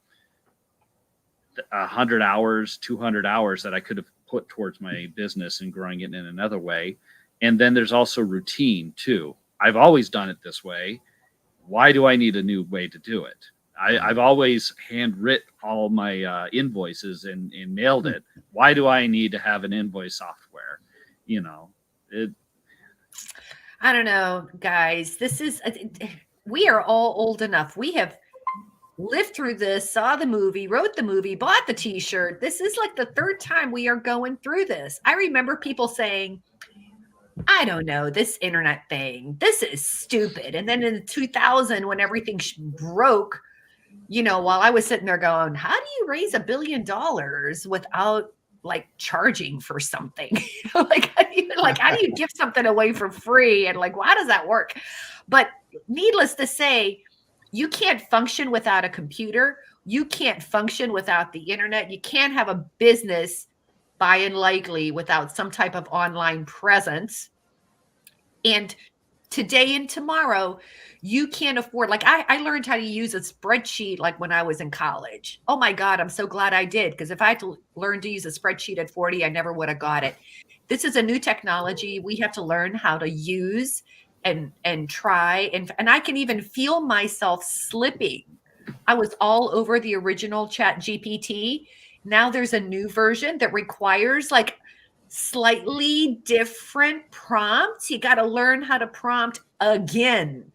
[SPEAKER 2] 100 hours, 200 hours that I could have put towards my business and growing it in another way. And then there's also routine too. I've always done it this way. Why do I need a new way to do it? I've always handwritten all my invoices and mailed it. Why do I need to have an invoice software? You know,
[SPEAKER 3] I don't know, guys. We are all old enough. We have lived through this, saw the movie, wrote the movie, bought the t-shirt. This is like the third time we are going through this. I remember people saying, I don't know, this internet thing, this is stupid. And then in 2000, when everything broke, while I was sitting there going, how do you raise $1 billion without like charging for something? Like, how do you give something away for free? And like, how does that work? But needless to say, you can't function without a computer. You can't function without the internet. You can't have a business by and likely without some type of online presence. And today and tomorrow, you can't afford, like I learned how to use a spreadsheet like when I was in college. Oh my God, I'm so glad I did. Because if I had to learn to use a spreadsheet at 40, I never would have got it. This is a new technology we have to learn how to use and try. And I can even feel myself slipping. I was all over the original Chat GPT. Now there's a new version that requires like slightly different prompts. You got to learn how to prompt again.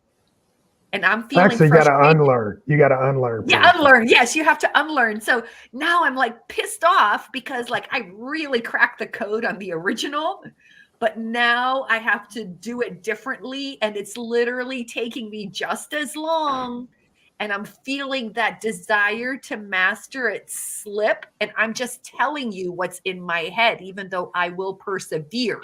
[SPEAKER 3] And I'm feeling
[SPEAKER 4] actually got to unlearn. You got to unlearn.
[SPEAKER 3] Yeah, unlearn. Yes, you have to unlearn. So now I'm like pissed off because like I really cracked the code on the original, but now I have to do it differently. And it's literally taking me just as long. And I'm feeling that desire to master it slip. And I'm just telling you what's in my head, even though I will persevere.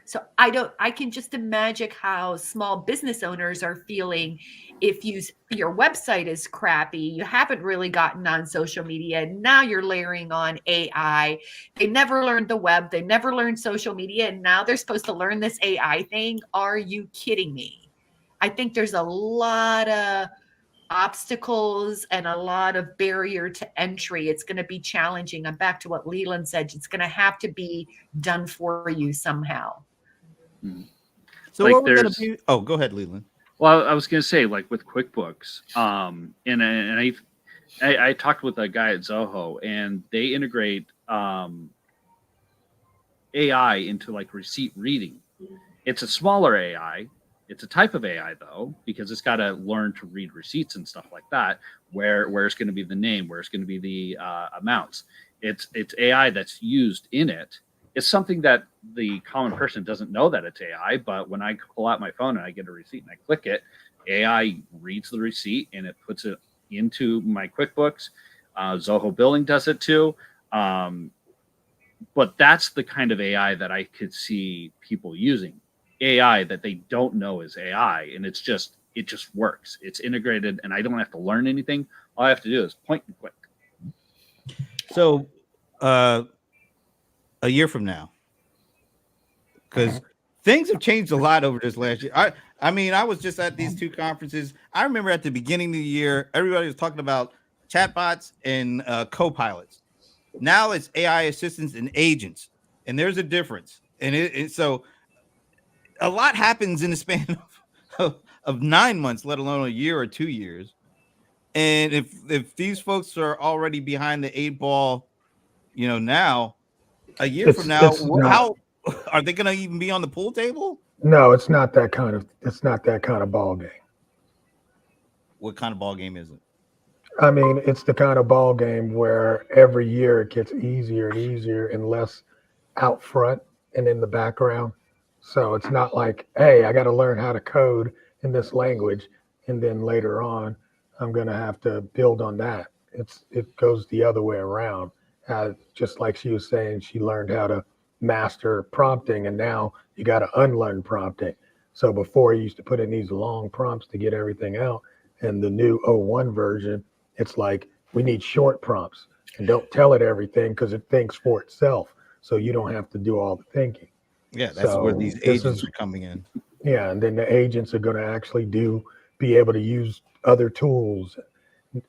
[SPEAKER 3] So I can just imagine how small business owners are feeling if your website is crappy, you haven't really gotten on social media, and now you're layering on AI. They never learned the web, they never learned social media, and now they're supposed to learn this AI thing. Are you kidding me? I think there's a lot of obstacles and a lot of barrier to entry. It's going to be challenging. I'm back to what Leland said. It's going to have to be done for you somehow.
[SPEAKER 1] So
[SPEAKER 2] like
[SPEAKER 1] what we're going to be? Oh, go ahead, Leland.
[SPEAKER 2] Well, I was going to say, like with QuickBooks, and I talked with a guy at Zoho, and they integrate AI into like receipt reading. It's a smaller AI. It's a type of AI though, because it's got to learn to read receipts and stuff like that. Where's going to be the name? Where's going to be the amounts? It's AI that's used in it. It's something that the common person doesn't know that it's AI, but when I pull out my phone and I get a receipt and I click it, AI reads the receipt and it puts it into my QuickBooks. Zoho Billing does it too. But that's the kind of AI that I could see people using. AI that they don't know is AI, and it just works. It's integrated, and I don't have to learn anything. All I have to do is point and click.
[SPEAKER 1] So, a year from now, because things have changed a lot over this last year. I mean, I was just at these two conferences. I remember at the beginning of the year, everybody was talking about chatbots and co-pilots. Now it's AI assistants and agents, and there's a difference. And so a lot happens in the span of 9 months, let alone a year or 2 years. And if these folks are already behind the 8 ball, now a year from now, how are they going to even be on the pool table?
[SPEAKER 4] No, it's not that kind of ball game.
[SPEAKER 1] What kind of ball game is it?
[SPEAKER 4] I mean, it's the kind of ball game where every year it gets easier and easier and less out front and in the background. So it's not like, hey, I got to learn how to code in this language, and then later on, I'm going to have to build on that. It goes the other way around. Just like she was saying, she learned how to master prompting, and now you got to unlearn prompting. So before you used to put in these long prompts to get everything out, and the new 01 version, it's like we need short prompts, and don't tell it everything because it thinks for itself. So you don't have to do all the thinking.
[SPEAKER 1] Yeah, that's where these agents are coming in.
[SPEAKER 4] Yeah, and then the agents are going to actually be able to use other tools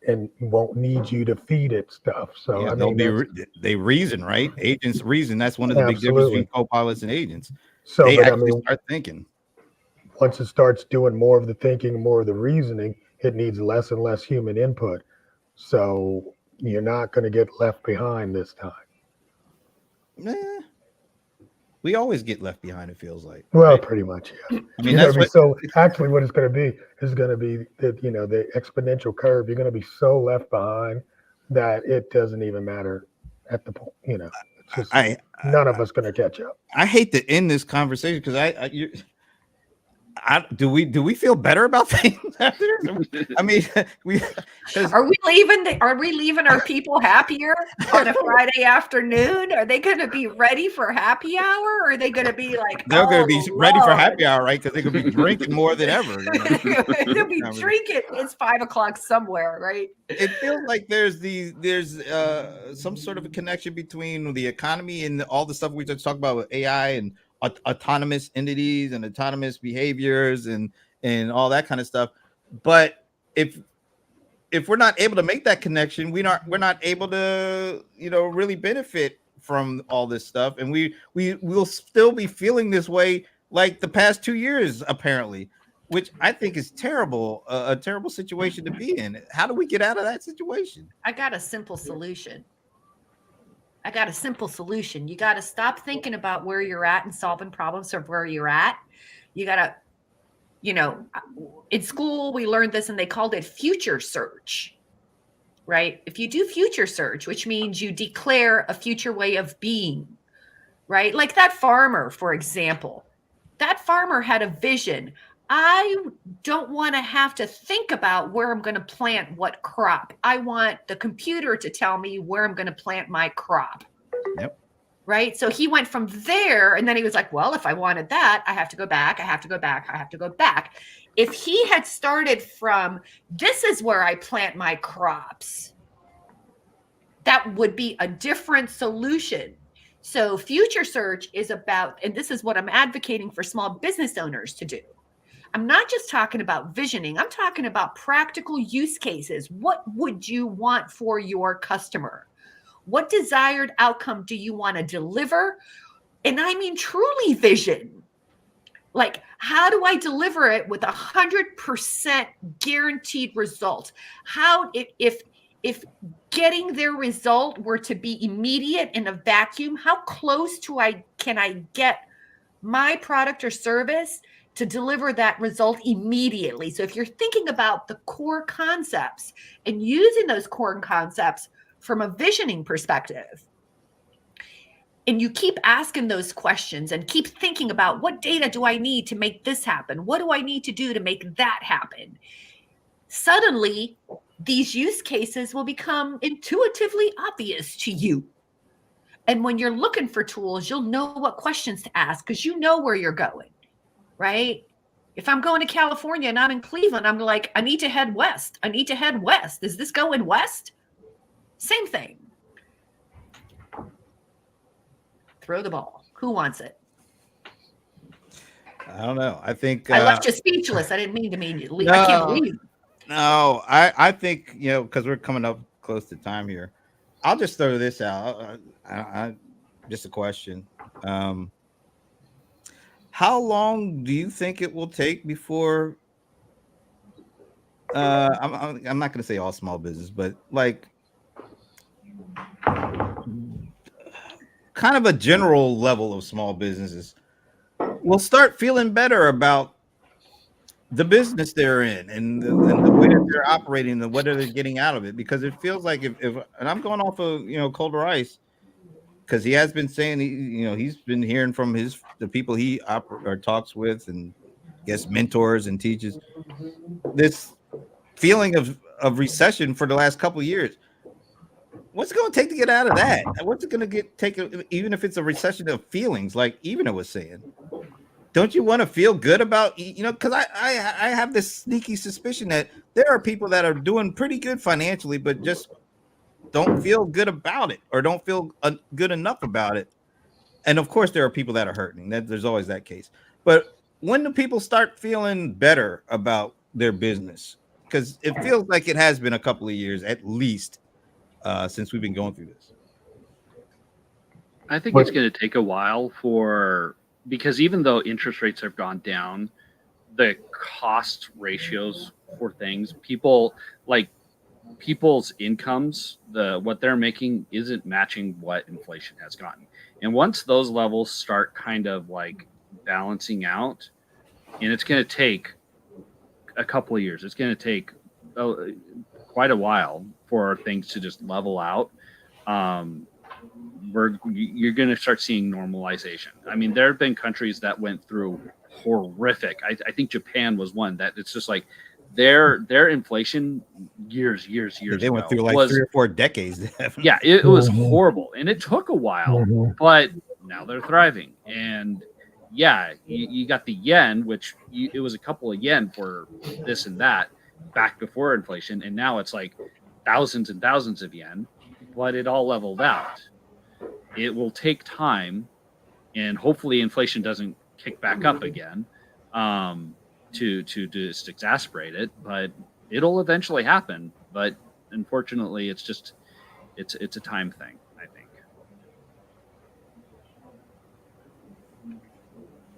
[SPEAKER 4] and won't need you to feed it stuff. So
[SPEAKER 1] Yeah,
[SPEAKER 4] I
[SPEAKER 1] they'll
[SPEAKER 4] mean,
[SPEAKER 1] be they reason, right? Agents reason. That's one of the big differences
[SPEAKER 4] absolutely.
[SPEAKER 1] between co-pilots and agents.
[SPEAKER 4] So,
[SPEAKER 1] They
[SPEAKER 4] but I
[SPEAKER 1] actually
[SPEAKER 4] mean,
[SPEAKER 1] start thinking.
[SPEAKER 4] once it starts doing more of the thinking, more of the reasoning, it needs less and less human input. So you're not going to get left behind this time.
[SPEAKER 1] Eh, we always get left behind. It feels like,
[SPEAKER 4] Well,
[SPEAKER 1] right?
[SPEAKER 4] pretty much, yeah.
[SPEAKER 1] I mean,
[SPEAKER 4] You're going
[SPEAKER 1] that's
[SPEAKER 4] to be
[SPEAKER 1] what.
[SPEAKER 4] so, actually, what it's going to be is going to be that, the exponential curve. You're going to be so left behind that it doesn't even matter at the point, it's just
[SPEAKER 1] I
[SPEAKER 4] none of us going to catch up.
[SPEAKER 1] I hate to end this conversation because do we feel better about things after this? I mean,
[SPEAKER 3] Are we leaving our people happier on a Friday afternoon? Are they going to be ready for happy hour? Or are they going to be like,
[SPEAKER 1] they're going to be ready for happy
[SPEAKER 3] Lord.
[SPEAKER 1] hour, right? Because they're going to be drinking more than ever.
[SPEAKER 3] They'll be drinking. It's 5 o'clock somewhere, right?
[SPEAKER 1] It feels like there's some sort of a connection between the economy and all the stuff we just talked about with AI and autonomous entities and autonomous behaviors and all that kind of stuff. But if we're not able to make that connection, we're not able to really benefit from all this stuff, and we will still be feeling this way like the past 2 years apparently, which I think is terrible, a terrible situation to be in. How do we get out of that situation?
[SPEAKER 3] I got a simple solution. You got to stop thinking about where you're at and solving problems of where you're at. You got to, in school, we learned this and they called it future search, right? If you do future search, which means you declare a future way of being, right? Like that farmer, for example, that farmer had a vision. I don't want to have to think about where I'm going to plant what crop. I want the computer to tell me where I'm going to plant my crop.
[SPEAKER 1] Yep.
[SPEAKER 3] Right. So he went from there and then he was like, well, if I wanted that, I have to go back. I have to go back. If he had started from this is where I plant my crops, that would be a different solution. So future search is about, and this is what I'm advocating for small business owners to do. I'm not just talking about visioning. I'm talking about practical use cases. What would you want for your customer? What desired outcome do you want to deliver? And I mean, truly vision. Like, how do I deliver it with 100% guaranteed result? How, if getting their result were to be immediate in a vacuum, how close can I get my product or service to deliver that result immediately? So if you're thinking about the core concepts and using those core concepts from a visioning perspective, and you keep asking those questions and keep thinking about what data do I need to make this happen? What do I need to do to make that happen? Suddenly, these use cases will become intuitively obvious to you. And when you're looking for tools, you'll know what questions to ask because you know where you're going, right? If I'm going to California and I'm in Cleveland, I'm like, I need to head west. Is this going west? Same thing. Throw the ball. Who wants it?
[SPEAKER 1] I don't know. I think
[SPEAKER 3] I left you speechless. I didn't mean to leave.
[SPEAKER 1] No,
[SPEAKER 3] I can't believe it.
[SPEAKER 1] No, I think, because we're coming up close to time here. I'll just throw this out. Just a question. How long do you think it will take before I'm not going to say all small business, but like kind of a general level of small businesses will start feeling better about the business they're in and the way that they're operating and what are they getting out of it? Because it feels like if and I'm going off of Colder Ice, because he has been saying he's been hearing from the people he talks with and gets mentors and teaches this feeling of recession for the last couple of years. What's it going to take to get out of that? What's it going to take, even if it's a recession of feelings, like Evena was saying? Don't you want to feel good about, because I have this sneaky suspicion that there are people that are doing pretty good financially, but just don't feel good about it or don't feel good enough about it. And of course, there are people that are hurting. There's always that case. But when do people start feeling better about their business? Because it feels like it has been a couple of years at least since we've been going through this.
[SPEAKER 2] I think it's going to take a while because even though interest rates have gone down, the cost ratios for things, people's incomes, what they're making isn't matching what inflation has gotten. And once those levels start kind of like balancing out, and it's going to take a couple of years, it's going to take quite a while for things to just level out. You're going to start seeing normalization. I mean, there have been countries that went through horrific. I think Japan was one that it's just like their inflation years
[SPEAKER 1] They went through like 3 or 4 decades.
[SPEAKER 2] Yeah, it was horrible, and it took a while, but now they're thriving. And yeah, you got the yen, which it was a couple of yen for this and that back before inflation, and now it's like thousands and thousands of yen, but it all leveled out. It will take time, and hopefully inflation doesn't kick back up again to just exasperate it, but it'll eventually happen. But unfortunately, it's a time thing, I think.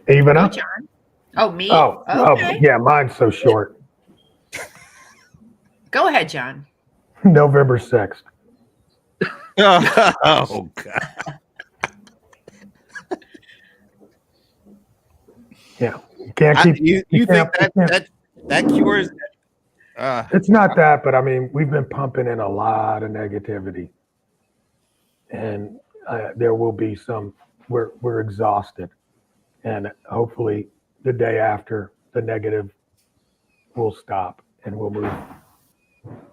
[SPEAKER 4] Even up?
[SPEAKER 3] John? Oh, me?
[SPEAKER 4] Oh,
[SPEAKER 3] okay.
[SPEAKER 4] Yeah, mine's so short.
[SPEAKER 3] Go ahead, John.
[SPEAKER 4] November 6th.
[SPEAKER 1] Oh God.
[SPEAKER 4] Yeah, you can't keep.
[SPEAKER 1] You think that cures?
[SPEAKER 4] It's not that, but I mean, we've been pumping in a lot of negativity, and there will be some. We're exhausted, and hopefully, the day after, the negative will stop, and we'll move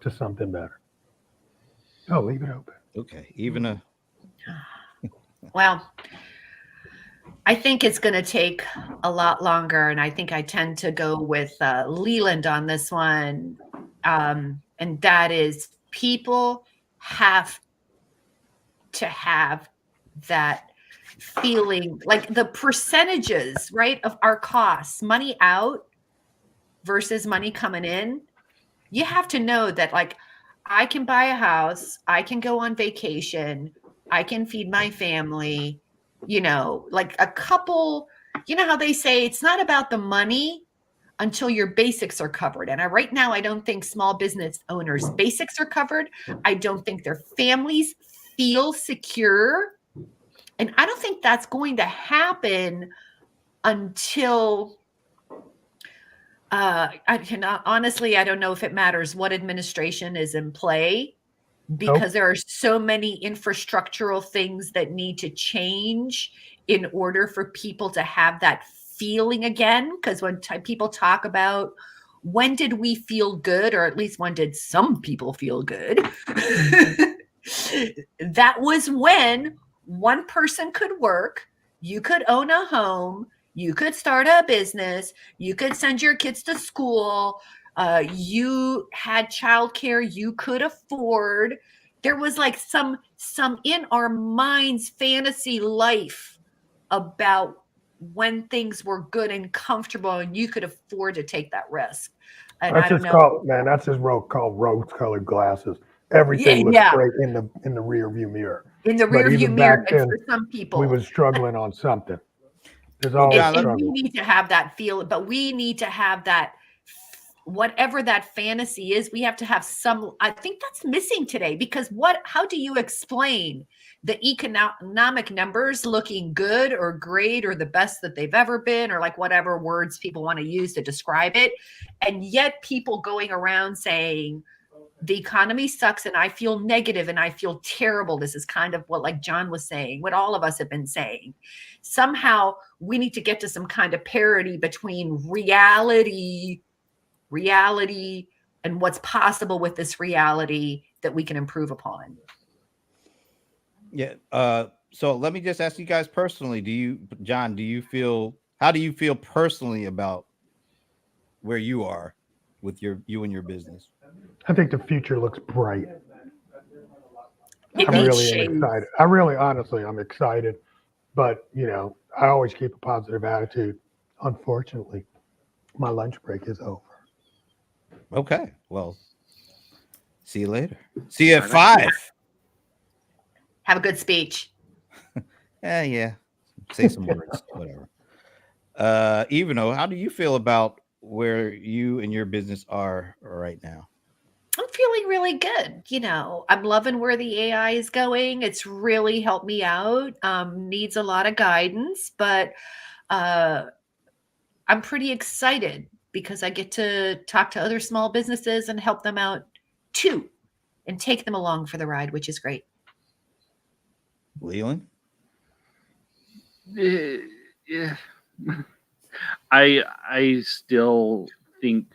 [SPEAKER 4] to something better. Oh, leave it open.
[SPEAKER 1] Okay, even a.
[SPEAKER 3] Well, I think it's going to take a lot longer, and I think I tend to go with Leland on this one, and that is people have to have that feeling, like the percentages, right, of our costs, money out versus money coming in. You have to know that, like, I can buy a house, I can go on vacation, I can feed my family, like a couple, how they say it's not about the money until your basics are covered. And right now, I don't think small business owners' basics are covered. I don't think their families feel secure. And I don't think that's going to happen until honestly, I don't know if it matters what administration is in play, because there are so many infrastructural things that need to change in order for people to have that feeling again. Because when people talk about when did we feel good, or at least when did some people feel good, that was when one person could work, you could own a home, you could start a business, you could send your kids to school, you had childcare you could afford. There was like some in our minds fantasy life about when things were good and comfortable and you could afford to take that risk. And
[SPEAKER 4] That's
[SPEAKER 3] I don't
[SPEAKER 4] just
[SPEAKER 3] know.
[SPEAKER 4] that's just called rose-colored glasses. Everything looks great in the rear view mirror.
[SPEAKER 3] In the rear view mirror, and for some people,
[SPEAKER 4] we was struggling on something. There's always struggle.
[SPEAKER 3] We need to have that feel, but we need to have that, whatever that fantasy is, we have to have some. I think that's missing today, because how do you explain the economic numbers looking good or great or the best that they've ever been, or like whatever words people want to use to describe it, and yet people going around saying the economy sucks and I feel negative and I feel terrible. This is kind of what, like John was saying, what all of us have been saying. Somehow we need to get to some kind of parity between reality and what's possible with this reality that we can improve upon.
[SPEAKER 1] Yeah. So let me just ask you guys personally, John, how do you feel personally about where you are with you and your business?
[SPEAKER 4] I think the future looks bright.
[SPEAKER 3] I'm
[SPEAKER 4] really excited. Honestly, I'm excited, but I always keep a positive attitude. Unfortunately, my lunch break is over.
[SPEAKER 1] Okay. Well, see you later. See you at 5.
[SPEAKER 3] Have a good speech.
[SPEAKER 1] Yeah. Say some words. Whatever. Evano, how do you feel about where you and your business are right now?
[SPEAKER 3] I'm feeling really good. I'm loving where the AI is going. It's really helped me out. Needs a lot of guidance, but I'm pretty excited because I get to talk to other small businesses and help them out too, and take them along for the ride, which is great.
[SPEAKER 1] Leland?
[SPEAKER 2] Yeah. I still think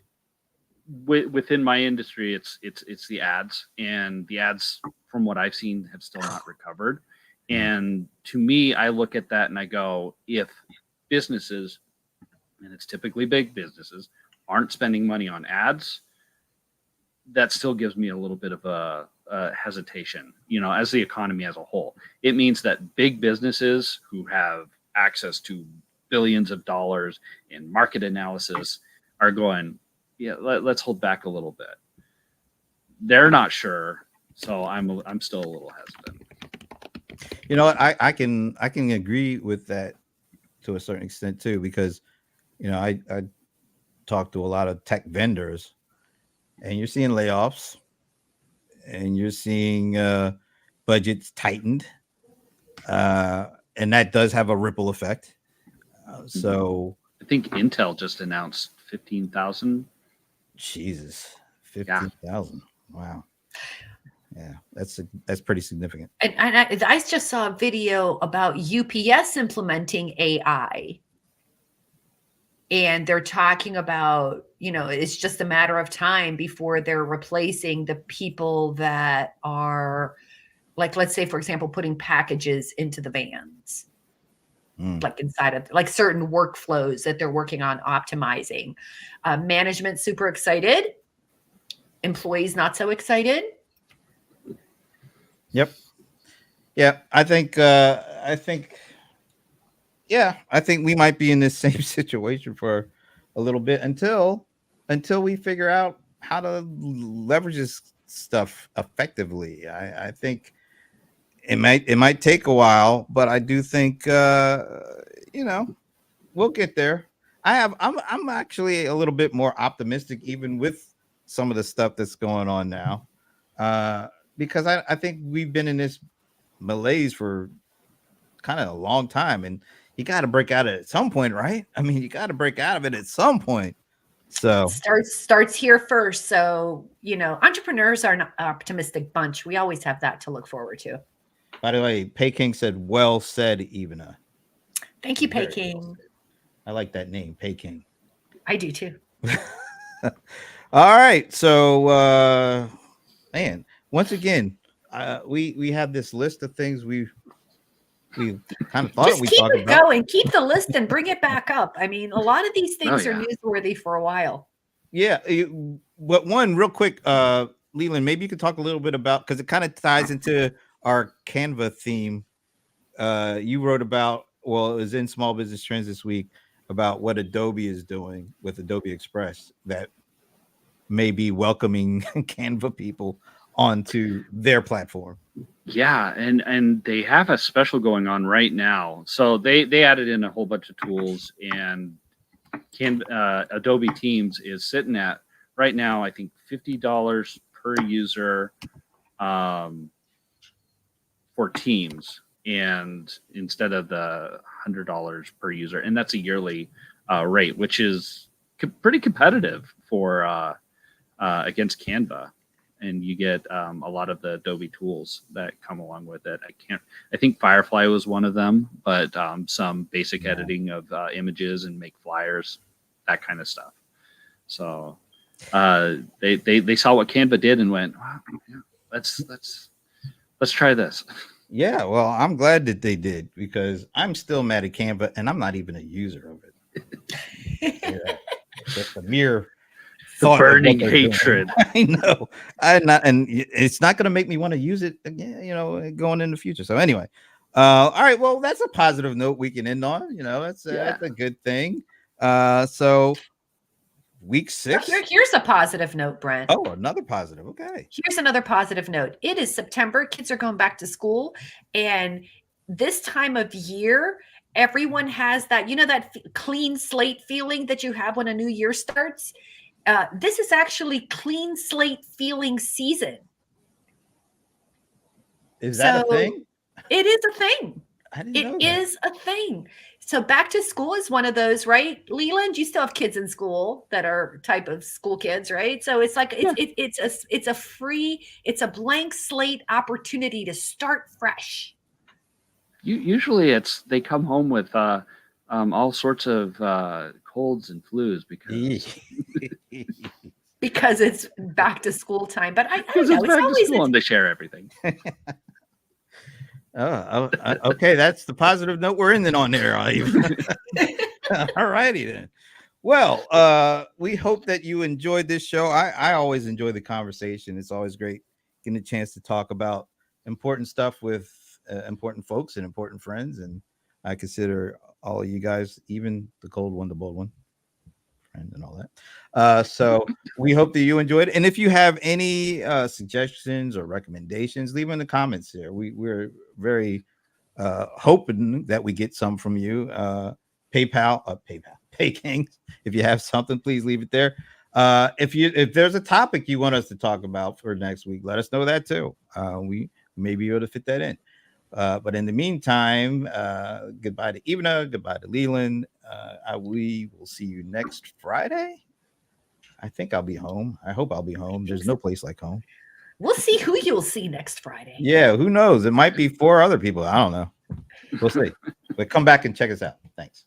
[SPEAKER 2] within my industry, it's the ads, and the ads from what I've seen have still not recovered. And to me, I look at that and I go, if businesses, and it's typically big businesses, aren't spending money on ads, that still gives me a little bit of a hesitation, as the economy as a whole. It means that big businesses who have access to billions of dollars in market analysis are going, yeah, let's hold back a little bit. They're not sure, so I'm still a little hesitant.
[SPEAKER 1] You know what? I can agree with that to a certain extent too, because I talk to a lot of tech vendors, and you're seeing layoffs, and you're seeing budgets tightened, and that does have a ripple effect. So
[SPEAKER 2] I think Intel just announced 15,000.
[SPEAKER 1] Jesus, 15,000. Wow. Yeah, that's pretty significant.
[SPEAKER 3] And I just saw a video about UPS implementing AI. And they're talking about, it's just a matter of time before they're replacing the people that are, like, let's say, for example, putting packages into the vans, like inside of like certain workflows that they're working on optimizing. Management super excited. Employees not so excited.
[SPEAKER 1] Yep. Yeah, I think we might be in this same situation for a little bit until we figure out how to leverage this stuff effectively. I think it might take a while, but I do think we'll get there. I'm actually a little bit more optimistic even with some of the stuff that's going on now. Because I think we've been in this malaise for kind of a long time, and you got to break out of it at some point, right? I mean, you got to break out of it at some point. So
[SPEAKER 3] starts here first. So, entrepreneurs are an optimistic bunch. We always have that to look forward to.
[SPEAKER 1] By the way, Pei King said, "Well said, Evana."
[SPEAKER 3] Thank you, Pei King.
[SPEAKER 1] I like that name, Pei King.
[SPEAKER 3] I do too.
[SPEAKER 1] All right. So, man, once again, we have this list of things we kind of thought
[SPEAKER 3] just
[SPEAKER 1] we
[SPEAKER 3] keep
[SPEAKER 1] talked
[SPEAKER 3] it
[SPEAKER 1] about.
[SPEAKER 3] going. Keep the list and bring it back up. I mean, a lot of these things are newsworthy for a while.
[SPEAKER 1] Yeah. But one real quick, Leland, maybe you could talk a little bit about, because it kind of ties into our Canva theme. You wrote about, well, it was in Small Business Trends this week, about what Adobe is doing with Adobe Express that may be welcoming Canva people onto their platform.
[SPEAKER 2] Yeah, and they have a special going on right now. So they added in a whole bunch of tools, and Adobe Teams is sitting at right now, I think $50 per user for Teams, and instead of the $100 per user, and that's a yearly rate, which is pretty competitive for against Canva. And you get a lot of the Adobe tools that come along with it. I think Firefly was one of them, but some basic editing of images and make flyers, that kind of stuff. So they saw what Canva did and went, wow, yeah, let's try this.
[SPEAKER 1] Yeah, well, I'm glad that they did, because I'm still mad at Canva and I'm not even a user of it. Yeah, just a mere
[SPEAKER 2] burning hatred.
[SPEAKER 1] I know. I'm not, and it's not going to make me want to use it again, going in the future. So anyway, all right. Well, that's a positive note we can end on. That's a good thing. So week 6.
[SPEAKER 3] Here's a positive note, Brent.
[SPEAKER 1] Oh, another positive. Okay.
[SPEAKER 3] Here's another positive note. It is September. Kids are going back to school. And this time of year, everyone has that, that clean slate feeling that you have when a new year starts. This is actually clean slate feeling season.
[SPEAKER 1] Is that a thing?
[SPEAKER 3] It is a thing.
[SPEAKER 1] I didn't know
[SPEAKER 3] It is a thing. So back to school is one of those, right? Leland, you still have kids in school that are type of school kids, right? So it's like it's a blank slate opportunity to start fresh.
[SPEAKER 2] Usually they come home with all sorts of colds and flus
[SPEAKER 3] because it's back to school time. But I know
[SPEAKER 2] it's back to school and they share everything.
[SPEAKER 1] Okay, that's the positive note we're ending on there. All righty then. Well, we hope that you enjoyed this show. I always enjoy the conversation. It's always great getting a chance to talk about important stuff with important folks and important friends. And I consider all of you guys, even the cold one, the bold one, friend and all that. So we hope that you enjoyed it. And if you have any suggestions or recommendations, leave them in the comments here. We're very hoping that we get some from you. PayPal, PayKings. If you have something, please leave it there. If there's a topic you want us to talk about for next week, let us know that too. We may be able to fit that in. But in the meantime, goodbye to Ivana, goodbye to Leland. We will see you next Friday. I think I'll be home. I hope I'll be home. There's no place like home.
[SPEAKER 3] We'll see who you'll see next Friday.
[SPEAKER 1] Yeah, who knows? It might be 4 other people. I don't know. We'll see. But come back and check us out. Thanks.